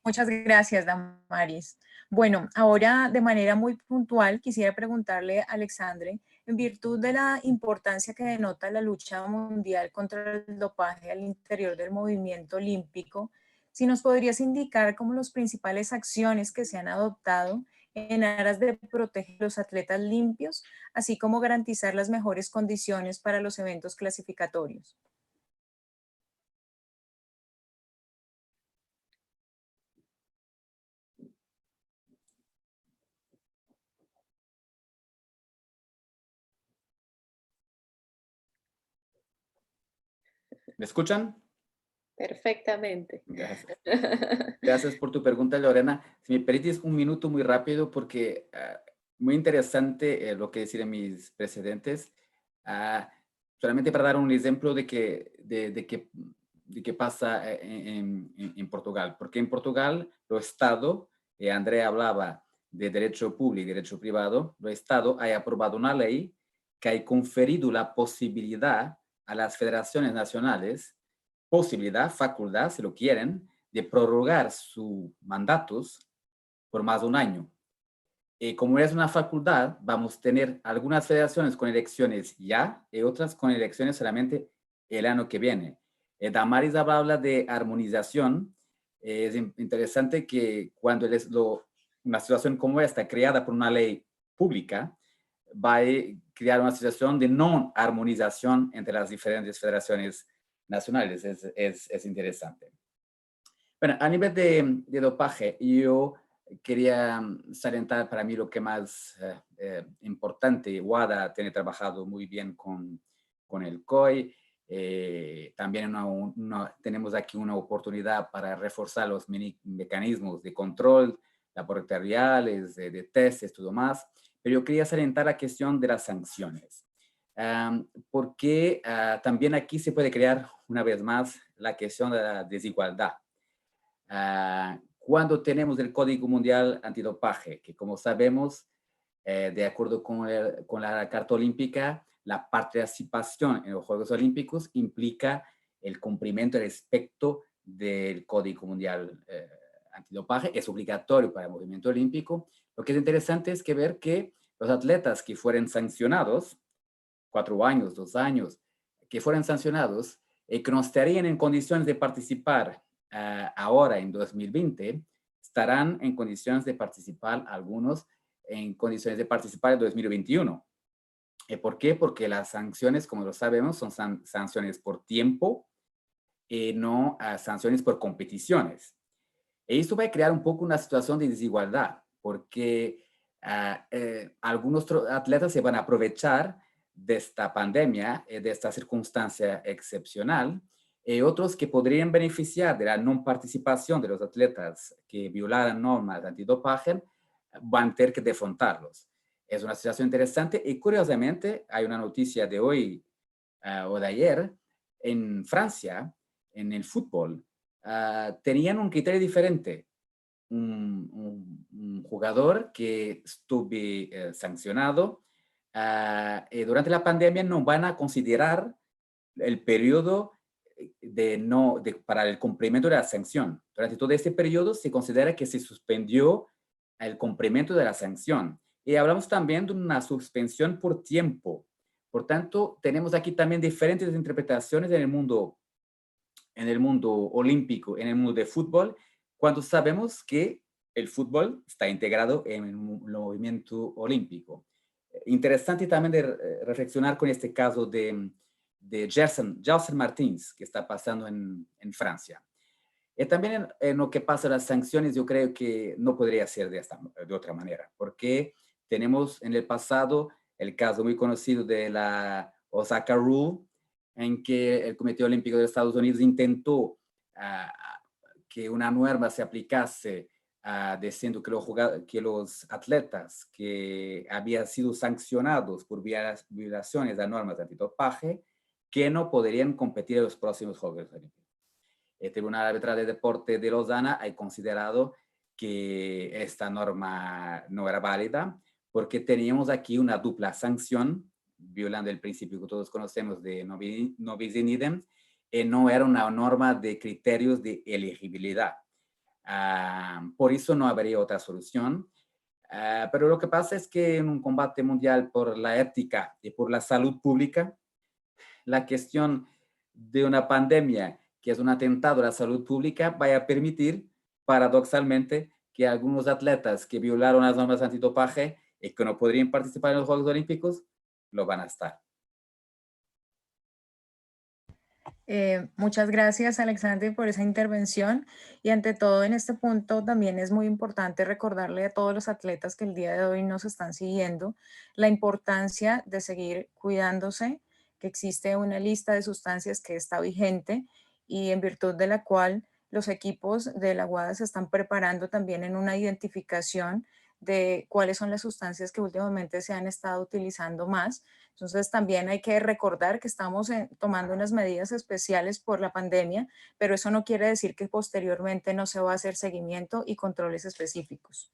Muchas gracias, Damaris. Bueno, ahora de manera muy puntual quisiera preguntarle a Alexandre, en virtud de la importancia que denota la lucha mundial contra el dopaje al interior del movimiento olímpico, si nos podrías indicar cómo las principales acciones que se han adoptado en aras de proteger a los atletas limpios, así como garantizar las mejores condiciones para los eventos clasificatorios. ¿Me escuchan? Perfectamente. Gracias. Gracias por tu pregunta, Lorena. Si me permites un minuto muy rápido, porque muy interesante lo que decían mis precedentes. Solamente para dar un ejemplo de qué pasa en Portugal. Porque en Portugal, lo Estado, Andrea hablaba de derecho público y derecho privado, lo Estado ha aprobado una ley que ha conferido la posibilidad a las federaciones nacionales, facultad, si lo quieren, de prorrogar sus mandatos por más de un año. Como es una facultad, vamos a tener algunas federaciones con elecciones ya y otras con elecciones solamente el año que viene. Damaris habla de armonización. Es interesante que cuando una situación como esta, creada por una ley pública, va a crear una situación de no armonización entre las diferentes federaciones nacionales. Es interesante. Bueno, a nivel de dopaje, yo quería salientar para mí lo que más importante. WADA tiene trabajado muy bien con el COI. También tenemos aquí una oportunidad para reforzar los mecanismos de control laboratoriales, de testes, todo más. Pero yo quería salientar la cuestión de las sanciones. Porque también aquí se puede crear una vez más la cuestión de la desigualdad. Cuando tenemos el Código Mundial Antidopaje, que como sabemos, de acuerdo con la Carta Olímpica, la participación en los Juegos Olímpicos implica el cumplimiento respecto del Código Mundial Antidopaje, es obligatorio para el movimiento olímpico. Lo que es interesante es que ver que los atletas que fueron sancionados, 4 años, 2 años, que fueron sancionados, que no estarían en condiciones de participar ahora en 2020, estarán en condiciones de participar, algunos en condiciones de participar en 2021. ¿Por qué? Porque las sanciones, como lo sabemos, son sanciones por tiempo, no sanciones por competiciones. Esto va a crear un poco una situación de desigualdad, porque algunos atletas se van a aprovechar de esta pandemia, de esta circunstancia excepcional, otros que podrían beneficiar de la no participación de los atletas que violaran normas antidopaje van a tener que defrontarlos. Es una situación interesante y curiosamente hay una noticia de hoy o de ayer en Francia, en el fútbol, tenían un criterio diferente. Un jugador que estuvo sancionado durante la pandemia no van a considerar el periodo para el cumplimiento de la sanción. Durante todo este periodo se considera que se suspendió el cumplimiento de la sanción. Y hablamos también de una suspensión por tiempo. Por tanto, tenemos aquí también diferentes interpretaciones en el mundo olímpico, en el mundo de fútbol, cuando sabemos que el fútbol está integrado en el movimiento olímpico. Interesante también de reflexionar con este caso de Gelson Martins, que está pasando en Francia. También en lo que pasa a las sanciones, yo creo que no podría ser de otra manera, porque tenemos en el pasado el caso muy conocido de la Osaka Rule, en que el Comité Olímpico de Estados Unidos intentó que una norma se aplicase diciendo que los atletas que habían sido sancionados por violaciones de normas de antidopaje, que no podrían competir en los próximos Juegos Olímpicos. El Tribunal Arbitral de Deporte de Lausana ha considerado que esta norma no era válida porque teníamos aquí una dupla sanción, violando el principio que todos conocemos de no bis in idem, no era una norma de criterios de elegibilidad. Por eso no habría otra solución. Pero lo que pasa es que en un combate mundial por la ética y por la salud pública, la cuestión de una pandemia que es un atentado a la salud pública va a permitir, paradoxalmente, que algunos atletas que violaron las normas antidopaje y que no podrían participar en los Juegos Olímpicos, lo van a estar. Muchas gracias, Alexandre, por esa intervención. Y ante todo, en este punto también es muy importante recordarle a todos los atletas que el día de hoy nos están siguiendo la importancia de seguir cuidándose, que existe una lista de sustancias que está vigente y en virtud de la cual los equipos de la WADA se están preparando también en una identificación de cuáles son las sustancias que últimamente se han estado utilizando más. Entonces también hay que recordar que estamos tomando unas medidas especiales por la pandemia, pero eso no quiere decir que posteriormente no se va a hacer seguimiento y controles específicos.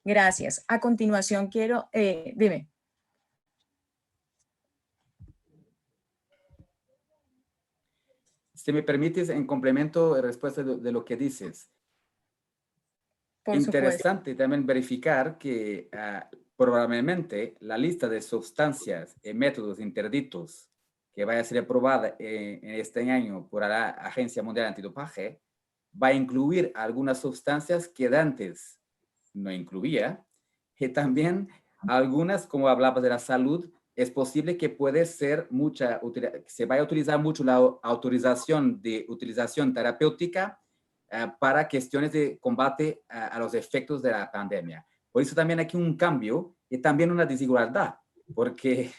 Gracias. A continuación quiero, dime. Si me permites, en complemento de respuesta de lo que dices. Por interesante también verificar que probablemente la lista de sustancias y métodos interdictos que vaya a ser aprobada en este año por la Agencia Mundial Antidopaje va a incluir algunas sustancias que antes no incluía y también algunas, como hablabas de la salud, es posible que puede ser se vaya a utilizar mucho la autorización de utilización terapéutica para cuestiones de combate a los efectos de la pandemia. Por eso también aquí un cambio y también una desigualdad, porque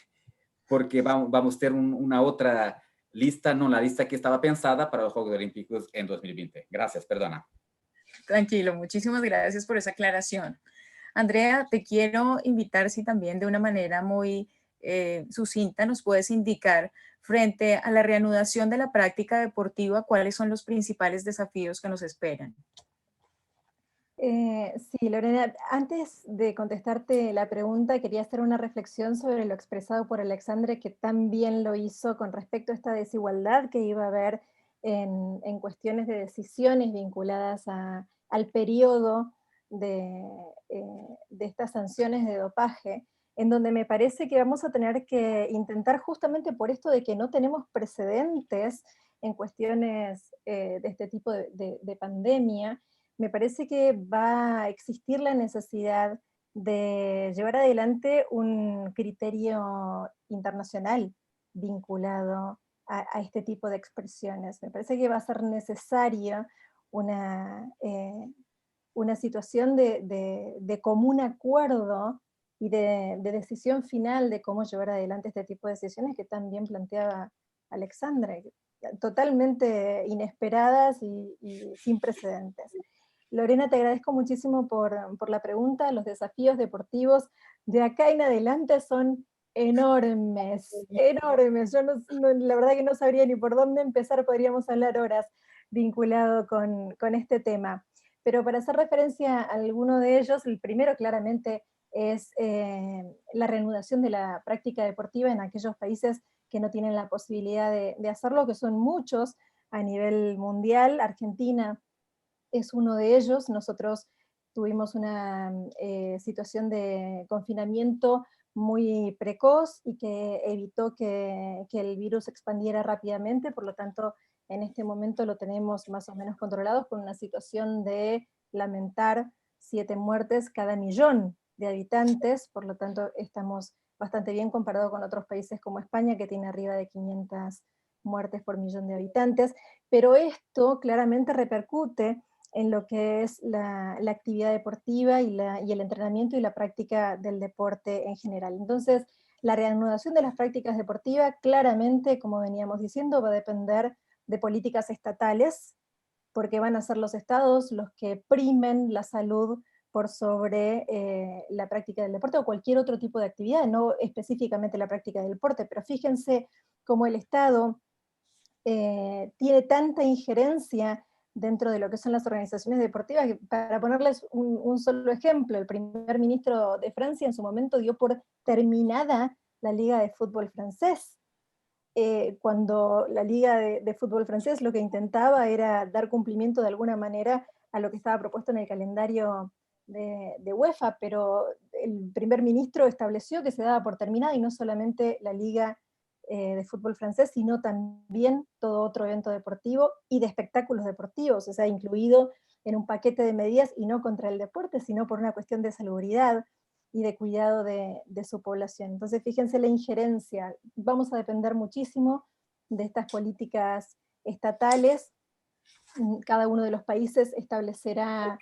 vamos a tener una otra lista, no la lista que estaba pensada para los Juegos Olímpicos en 2020. Gracias, perdona. Tranquilo, muchísimas gracias por esa aclaración. Andrea, te quiero invitar si también de una manera muy sucinta nos puedes indicar frente a la reanudación de la práctica deportiva, cuáles son los principales desafíos que nos esperan. Sí, Lorena, antes de contestarte la pregunta, quería hacer una reflexión sobre lo expresado por Alexandre, que tan bien lo hizo con respecto a esta desigualdad que iba a haber en cuestiones de decisiones vinculadas al periodo de estas sanciones de dopaje, en donde me parece que vamos a tener que intentar, justamente por esto de que no tenemos precedentes en cuestiones de este tipo de pandemia, me parece que va a existir la necesidad de llevar adelante un criterio internacional vinculado a este tipo de expresiones. Me parece que va a ser necesaria una situación de común acuerdo y de decisión final de cómo llevar adelante este tipo de decisiones que también planteaba Alexandre, totalmente inesperadas y sin precedentes. Lorena, te agradezco muchísimo por la pregunta. Los desafíos deportivos de acá en adelante son enormes, enormes. Yo la verdad que no sabría ni por dónde empezar, podríamos hablar horas vinculado con este tema. Pero para hacer referencia a alguno de ellos, el primero claramente es la reanudación de la práctica deportiva en aquellos países que no tienen la posibilidad de hacerlo, que son muchos a nivel mundial. Argentina es uno de ellos. Nosotros tuvimos una situación de confinamiento muy precoz y que evitó que el virus se expandiera rápidamente, por lo tanto, en este momento lo tenemos más o menos controlados con una situación de lamentar 7 muertes cada millón de habitantes, por lo tanto estamos bastante bien comparado con otros países como España, que tiene arriba de 500 muertes por millón de habitantes, pero esto claramente repercute en lo que es la actividad deportiva y el entrenamiento y la práctica del deporte en general. Entonces, la reanudación de las prácticas deportivas claramente, como veníamos diciendo, va a depender de políticas estatales, porque van a ser los estados los que primen la salud por sobre la práctica del deporte o cualquier otro tipo de actividad, no específicamente la práctica del deporte, pero fíjense cómo el Estado tiene tanta injerencia dentro de lo que son las organizaciones deportivas, que para ponerles un solo ejemplo, el primer ministro de Francia en su momento dio por terminada la Liga de Fútbol francés, cuando la Liga de Fútbol francés lo que intentaba era dar cumplimiento de alguna manera a lo que estaba propuesto en el calendario de UEFA, pero el primer ministro estableció que se daba por terminada, y no solamente la Liga de fútbol francés, sino también todo otro evento deportivo y de espectáculos deportivos, o sea, incluido en un paquete de medidas, y no contra el deporte, sino por una cuestión de salubridad y de cuidado de su población. Entonces, fíjense la injerencia. Vamos a depender muchísimo de estas políticas estatales. Cada uno de los países establecerá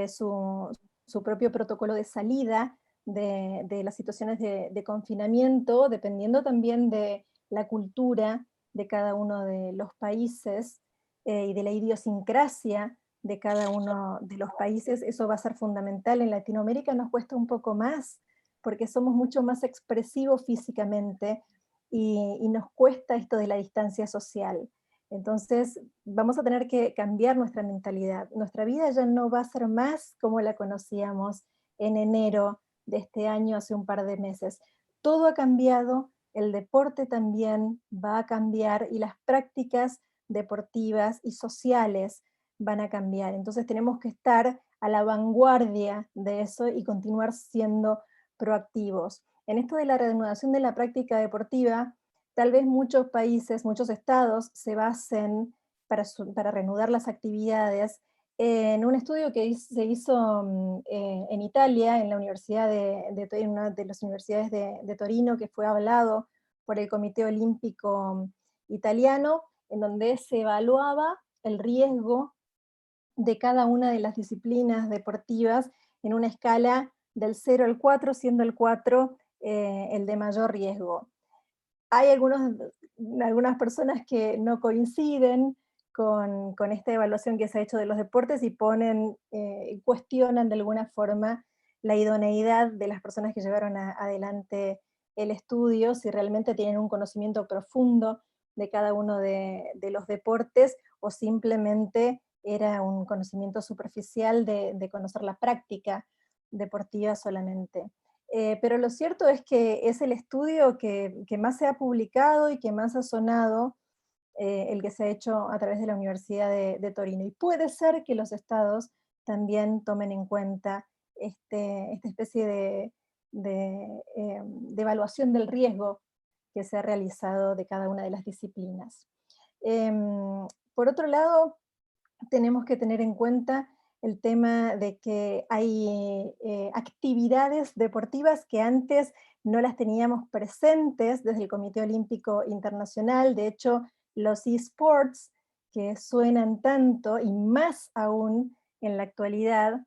su propio protocolo de salida de las situaciones de confinamiento, dependiendo también de la cultura de cada uno de los países y de la idiosincrasia de cada uno de los países. Eso va a ser fundamental. En Latinoamérica nos cuesta un poco más, porque somos mucho más expresivos físicamente y nos cuesta esto de la distancia social. Entonces vamos a tener que cambiar nuestra mentalidad. Nuestra vida ya no va a ser más como la conocíamos en enero de este año, hace un par de meses. Todo ha cambiado, el deporte también va a cambiar, y las prácticas deportivas y sociales van a cambiar. Entonces tenemos que estar a la vanguardia de eso y continuar siendo proactivos. En esto de la reanudación de la práctica deportiva, tal vez muchos países, muchos estados se basen para reanudar las actividades en un estudio que se hizo en Italia, en la universidad en una de las universidades de Torino, que fue avalado por el Comité Olímpico Italiano, en donde se evaluaba el riesgo de cada una de las disciplinas deportivas en una escala del 0 al 4, siendo el 4 el de mayor riesgo. Hay algunas personas que no coinciden con esta evaluación que se ha hecho de los deportes y cuestionan de alguna forma la idoneidad de las personas que llevaron adelante el estudio, si realmente tienen un conocimiento profundo de cada uno de los deportes, o simplemente era un conocimiento superficial de conocer la práctica deportiva solamente. Pero lo cierto es que es el estudio que más se ha publicado y que más ha sonado, el que se ha hecho a través de la Universidad de Torino. Y puede ser que los estados también tomen en cuenta esta especie de evaluación del riesgo que se ha realizado de cada una de las disciplinas. Por otro lado, tenemos que tener en cuenta el tema de que hay actividades deportivas que antes no las teníamos presentes desde el Comité Olímpico Internacional. De hecho, los eSports, que suenan tanto y más aún en la actualidad,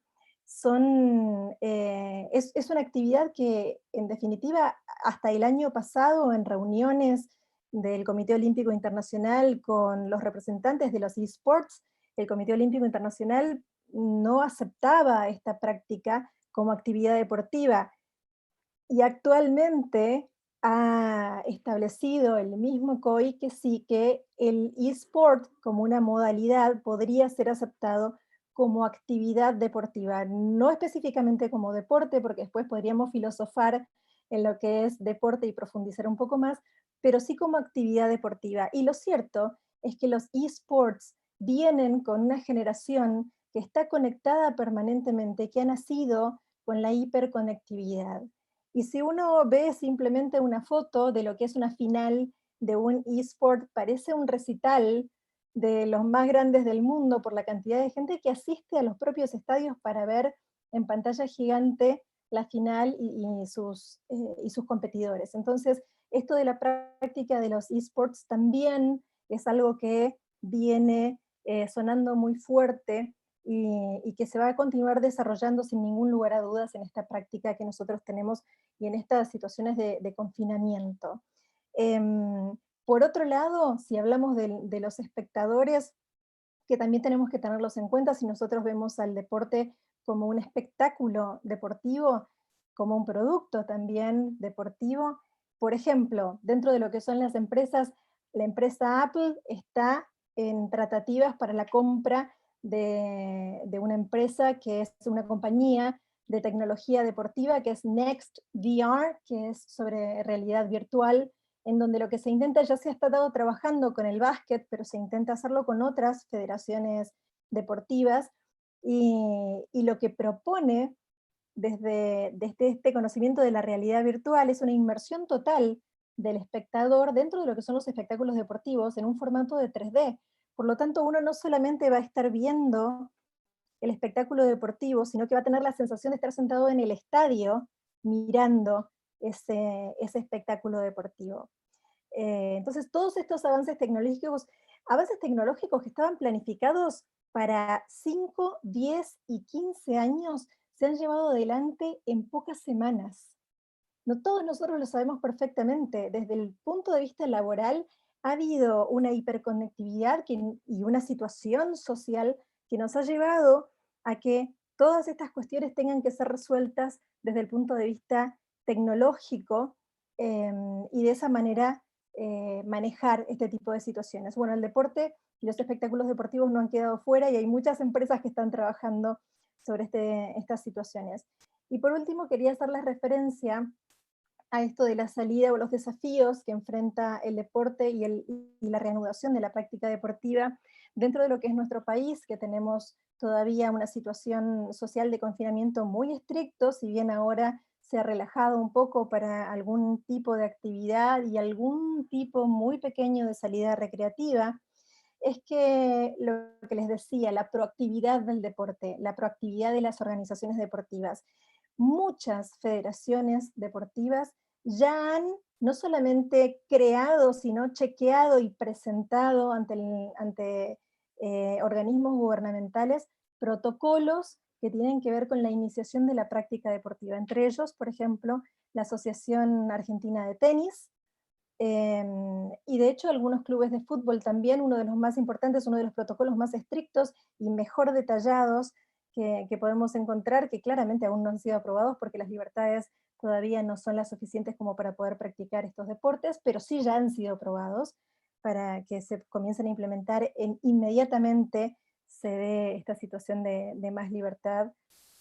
es una actividad que en definitiva hasta el año pasado en reuniones del Comité Olímpico Internacional con los representantes de los eSports, el Comité Olímpico Internacional no aceptaba esta práctica como actividad deportiva, y actualmente ha establecido el mismo COI que sí, que el eSport como una modalidad podría ser aceptado como actividad deportiva, no específicamente como deporte, porque después podríamos filosofar en lo que es deporte y profundizar un poco más, pero sí como actividad deportiva. Y lo cierto es que los eSports vienen con una generación que está conectada permanentemente, que ha nacido con la hiperconectividad. Y si uno ve simplemente una foto de lo que es una final de un eSport, parece un recital de los más grandes del mundo por la cantidad de gente que asiste a los propios estadios para ver en pantalla gigante la final y sus competidores. Entonces, esto de la práctica de los eSports también es algo que viene sonando muy fuerte y que se va a continuar desarrollando sin ningún lugar a dudas en esta práctica que nosotros tenemos y en estas situaciones de confinamiento. Por otro lado, si hablamos de los espectadores, que también tenemos que tenerlos en cuenta, si nosotros vemos al deporte como un espectáculo deportivo, como un producto también deportivo. Por ejemplo, dentro de lo que son las empresas, la empresa Apple está en tratativas para la compra de una empresa que es una compañía de tecnología deportiva que es Next VR, que es sobre realidad virtual, en donde lo que se intenta, ya se ha estado trabajando con el básquet, pero se intenta hacerlo con otras federaciones deportivas, y lo que propone desde este conocimiento de la realidad virtual es una inmersión total del espectador dentro de lo que son los espectáculos deportivos en un formato de 3D. Por lo tanto, uno no solamente va a estar viendo el espectáculo deportivo, sino que va a tener la sensación de estar sentado en el estadio mirando ese espectáculo deportivo. Entonces, todos estos avances tecnológicos que estaban planificados para 5, 10 y 15 años, se han llevado adelante en pocas semanas. No todos nosotros lo sabemos perfectamente. Desde el punto de vista laboral, ha habido una hiperconectividad y una situación social que nos ha llevado a que todas estas cuestiones tengan que ser resueltas desde el punto de vista tecnológico, y de esa manera manejar este tipo de situaciones. Bueno, el deporte y los espectáculos deportivos no han quedado fuera, y hay muchas empresas que están trabajando sobre estas situaciones. Y por último, quería hacerles referencia a esto de la salida o los desafíos que enfrenta el deporte y la reanudación de la práctica deportiva dentro de lo que es nuestro país, que tenemos todavía una situación social de confinamiento muy estricto, si bien ahora se ha relajado un poco para algún tipo de actividad y algún tipo muy pequeño de salida recreativa. Es que lo que les decía, la proactividad del deporte, la proactividad de las organizaciones deportivas. Muchas federaciones deportivas ya han no solamente creado, sino chequeado y presentado ante organismos gubernamentales protocolos que tienen que ver con la iniciación de la práctica deportiva. Entre ellos, por ejemplo, la Asociación Argentina de Tenis, y de hecho algunos clubes de fútbol también. Uno de los más importantes, uno de los protocolos más estrictos y mejor detallados que podemos encontrar, que claramente aún no han sido aprobados porque las libertades todavía no son las suficientes como para poder practicar estos deportes, pero sí ya han sido aprobados para que se comiencen a implementar inmediatamente se dé esta situación de más libertad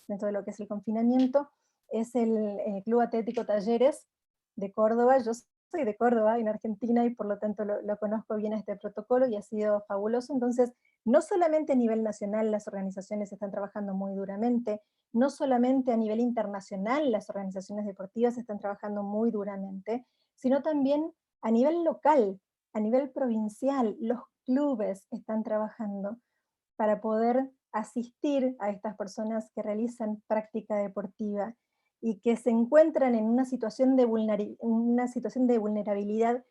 dentro de lo que es el confinamiento. Es el Club Atlético Talleres de Córdoba. Yo soy de Córdoba, en Argentina, y por lo tanto lo conozco bien a este protocolo y ha sido fabuloso. Entonces, no solamente a nivel nacional las organizaciones están trabajando muy duramente, no solamente a nivel internacional las organizaciones deportivas están trabajando muy duramente, sino también a nivel local, a nivel provincial, los clubes están trabajando para poder asistir a estas personas que realizan práctica deportiva y que se encuentran en una situación de vulnerabilidad,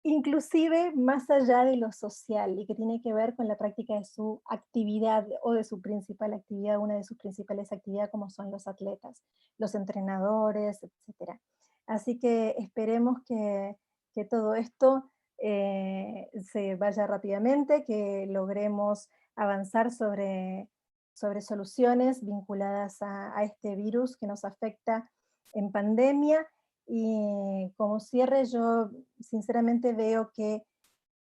inclusive más allá de lo social, y que tiene que ver con la práctica de su actividad o de su principal actividad, una de sus principales actividades, como son los atletas, los entrenadores, etc. Así que esperemos que todo esto se vaya rápidamente, que logremos avanzar sobre soluciones vinculadas a este virus que nos afecta en pandemia. Y como cierre, yo sinceramente veo que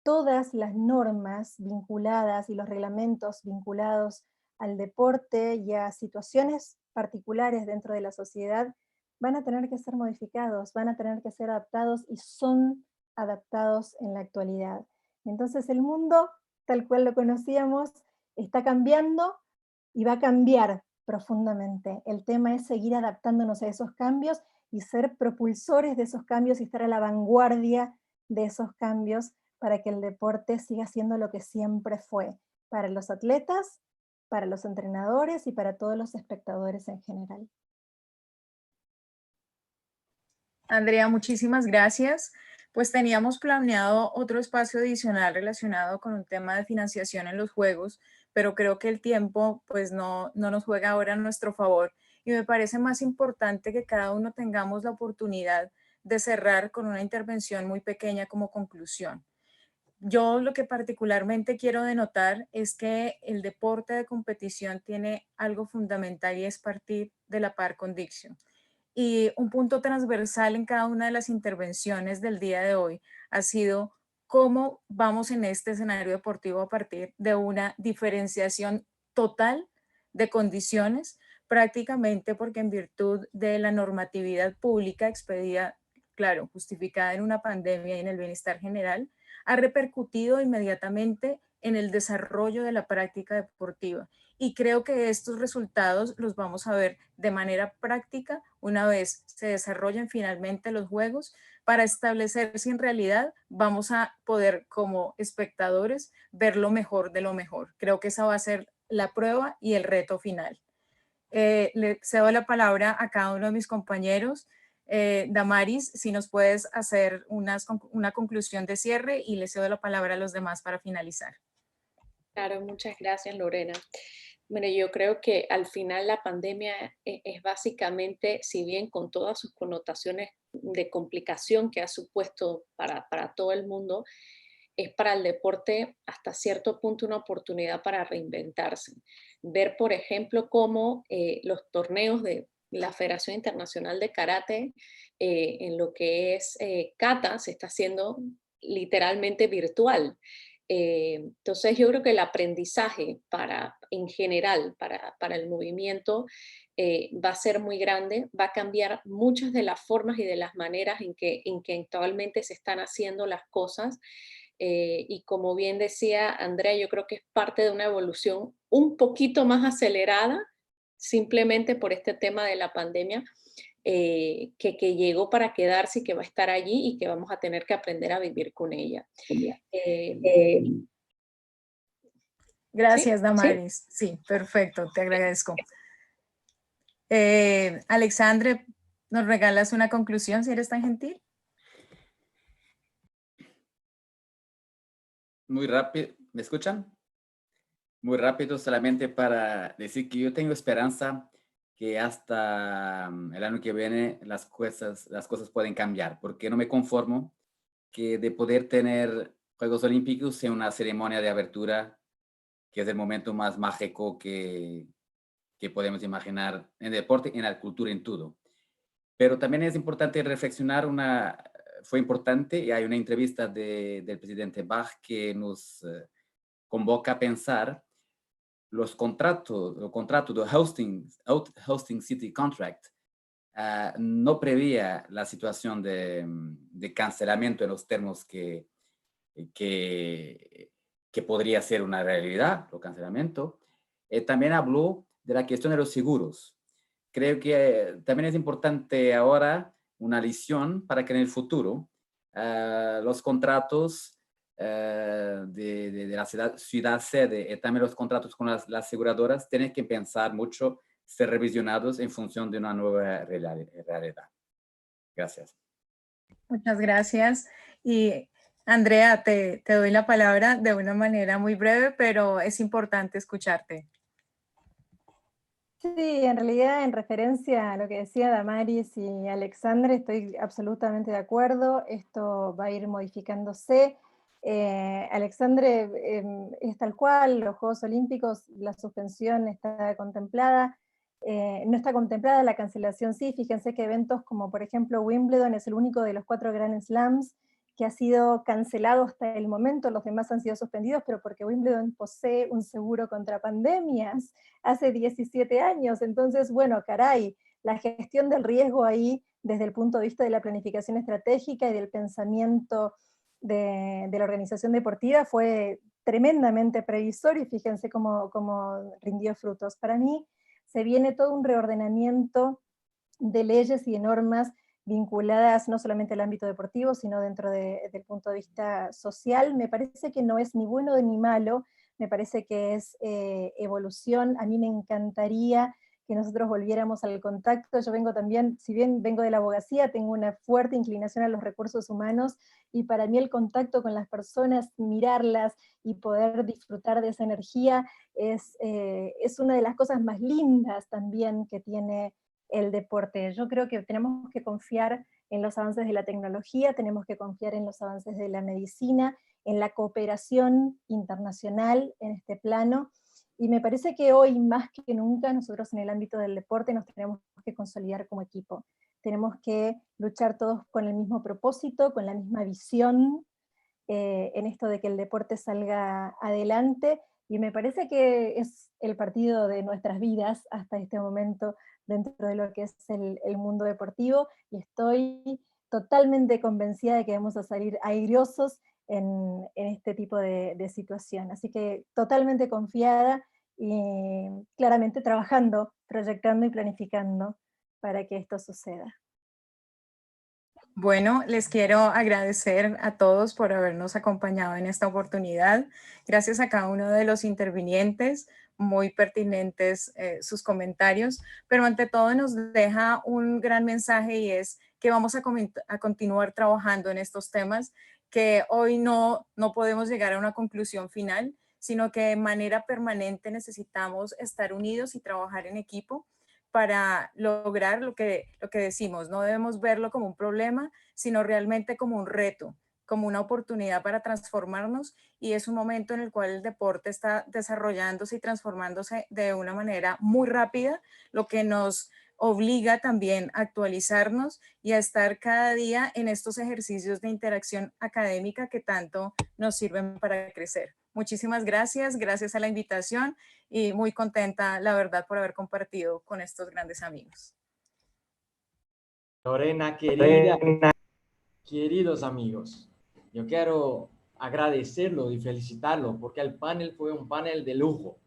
todas las normas vinculadas y los reglamentos vinculados al deporte y a situaciones particulares dentro de la sociedad van a tener que ser modificados, van a tener que ser adaptados, y son adaptados en la actualidad. Entonces el mundo, tal cual lo conocíamos, está cambiando y va a cambiar profundamente. El tema es seguir adaptándonos a esos cambios y ser propulsores de esos cambios y estar a la vanguardia de esos cambios para que el deporte siga siendo lo que siempre fue, para los atletas, para los entrenadores y para todos los espectadores en general. Andrea, muchísimas gracias. Pues teníamos planeado otro espacio adicional relacionado con un tema de financiación en los Juegos, pero creo que el tiempo pues no nos juega ahora a nuestro favor, y me parece más importante que cada uno tengamos la oportunidad de cerrar con una intervención muy pequeña como conclusión. Yo lo que particularmente quiero denotar es que el deporte de competición tiene algo fundamental, y es partir de la par condicio. Y un punto transversal en cada una de las intervenciones del día de hoy ha sido cómo vamos en este escenario deportivo a partir de una diferenciación total de condiciones, prácticamente porque en virtud de la normatividad pública expedida, claro, justificada en una pandemia y en el bienestar general, ha repercutido inmediatamente en el desarrollo de la práctica deportiva. Y creo que estos resultados los vamos a ver de manera práctica una vez se desarrollen finalmente los Juegos, para establecer si en realidad vamos a poder como espectadores ver lo mejor de lo mejor. Creo que esa va a ser la prueba y el reto final. Le cedo la palabra a cada uno de mis compañeros. Damaris, si nos puedes hacer una conclusión de cierre, y le cedo la palabra a los demás para finalizar. Claro, muchas gracias, Lorena. Bueno, yo creo que al final la pandemia es básicamente, si bien con todas sus connotaciones de complicación que ha supuesto para todo el mundo, es para el deporte hasta cierto punto una oportunidad para reinventarse. Ver, por ejemplo, cómo los torneos de la Federación Internacional de Karate, en lo que es kata, se está haciendo literalmente virtual. Entonces yo creo que el aprendizaje en general para el movimiento va a ser muy grande, va a cambiar muchas de las formas y de las maneras en que actualmente se están haciendo las cosas. Y como bien decía Andrea, yo creo que es parte de una evolución un poquito más acelerada, simplemente por este tema de la pandemia, que llegó para quedarse y que va a estar allí y que vamos a tener que aprender a vivir con ella. Gracias, ¿sí? Damaris. Sí, perfecto, te agradezco. Alexandre, ¿nos regalas una conclusión, si eres tan gentil? Muy rápido, ¿me escuchan? Muy rápido, solamente para decir que yo tengo esperanza que hasta el año que viene las cosas pueden cambiar, porque no me conformo que de poder tener Juegos Olímpicos en una ceremonia de apertura, que es el momento más mágico que podemos imaginar en deporte, en la cultura, en todo. Pero también es importante reflexionar, fue importante, y hay una entrevista del presidente Bach que nos convoca a pensar los contratos de hosting city contract no prevía la situación de cancelamiento en los términos que podría ser una realidad, el cancelamiento. También habló de la cuestión de los seguros. Creo que también es importante ahora una lección para que en el futuro los contratos de la ciudad sede y también los contratos con las aseguradoras tienen que pensar mucho, ser revisionados en función de una nueva realidad. Gracias. Muchas gracias. Y Andrea, te doy la palabra de una manera muy breve, pero es importante escucharte. Sí, en realidad en referencia a lo que decía Damaris y Alexandre, estoy absolutamente de acuerdo, esto va a ir modificándose. Alexandre, es tal cual, los Juegos Olímpicos, la suspensión está contemplada, no está contemplada la cancelación, sí, fíjense que eventos como por ejemplo Wimbledon es el único de los 4 Grand Slams que ha sido cancelado hasta el momento, los demás han sido suspendidos, pero porque Wimbledon posee un seguro contra pandemias hace 17 años, entonces, bueno, caray, la gestión del riesgo ahí, desde el punto de vista de la planificación estratégica y del pensamiento de la organización deportiva, fue tremendamente previsorio, y fíjense cómo rindió frutos. Para mí, se viene todo un reordenamiento de leyes y de normas vinculadas no solamente al ámbito deportivo, sino dentro del punto de vista social. Me parece que no es ni bueno ni malo, me parece que es evolución. A mí me encantaría que nosotros volviéramos al contacto. Yo vengo también, si bien vengo de la abogacía, tengo una fuerte inclinación a los recursos humanos, y para mí el contacto con las personas, mirarlas y poder disfrutar de esa energía es una de las cosas más lindas también que tiene el deporte. Yo creo que tenemos que confiar en los avances de la tecnología, tenemos que confiar en los avances de la medicina, en la cooperación internacional en este plano, y me parece que hoy más que nunca nosotros en el ámbito del deporte nos tenemos que consolidar como equipo. Tenemos que luchar todos con el mismo propósito, con la misma visión, en esto de que el deporte salga adelante, y me parece que es el partido de nuestras vidas hasta este momento dentro de lo que es el mundo deportivo, y estoy totalmente convencida de que vamos a salir airiosos en este tipo de situación. Así que totalmente confiada y claramente trabajando, proyectando y planificando para que esto suceda. Bueno, les quiero agradecer a todos por habernos acompañado en esta oportunidad. Gracias a cada uno de los intervinientes, muy pertinentes sus comentarios, pero ante todo nos deja un gran mensaje, y es que vamos a continuar trabajando en estos temas, que hoy no podemos llegar a una conclusión final, sino que de manera permanente necesitamos estar unidos y trabajar en equipo para lograr lo que decimos. No debemos verlo como un problema, sino realmente como un reto, como una oportunidad para transformarnos, y es un momento en el cual el deporte está desarrollándose y transformándose de una manera muy rápida, lo que nos obliga también a actualizarnos y a estar cada día en estos ejercicios de interacción académica que tanto nos sirven para crecer. Muchísimas gracias, gracias a la invitación, y muy contenta, la verdad, por haber compartido con estos grandes amigos. Lorena, querida, queridos amigos, yo quiero agradecerlo y felicitarlo porque el panel fue un panel de lujo,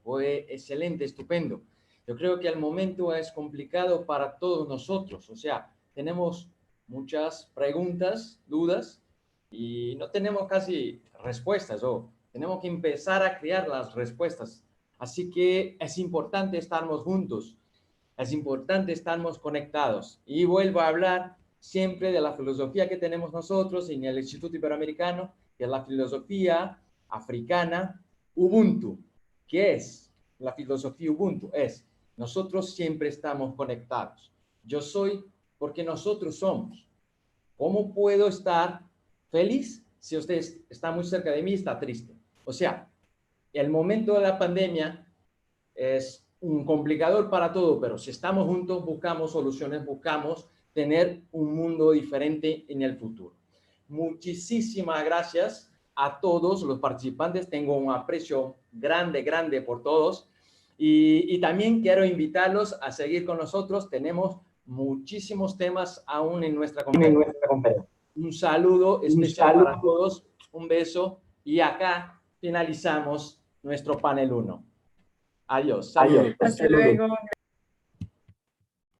fue excelente, estupendo. Yo creo que el momento es complicado para todos nosotros, o sea, tenemos muchas preguntas, dudas, y no tenemos casi respuestas, o tenemos que empezar a crear las respuestas. Así que es importante estarnos juntos, es importante estarnos conectados. Y vuelvo a hablar siempre de la filosofía que tenemos nosotros en el Instituto Iberoamericano, que es la filosofía africana Ubuntu. ¿Qué es la filosofía Ubuntu? Es, nosotros siempre estamos conectados. Yo soy porque nosotros somos. ¿Cómo puedo estar feliz si usted está muy cerca de mí y está triste? O sea, el momento de la pandemia es un complicador para todo, pero si estamos juntos, buscamos soluciones, buscamos tener un mundo diferente en el futuro. Muchísimas gracias a todos los participantes. Tengo un aprecio grande, grande por todos. Y también quiero invitarlos a seguir con nosotros. Tenemos muchísimos temas aún en nuestra conferencia. Un saludo especial para todos. Un beso. Y acá finalizamos nuestro panel 1. Adiós. Saludos. Hasta luego.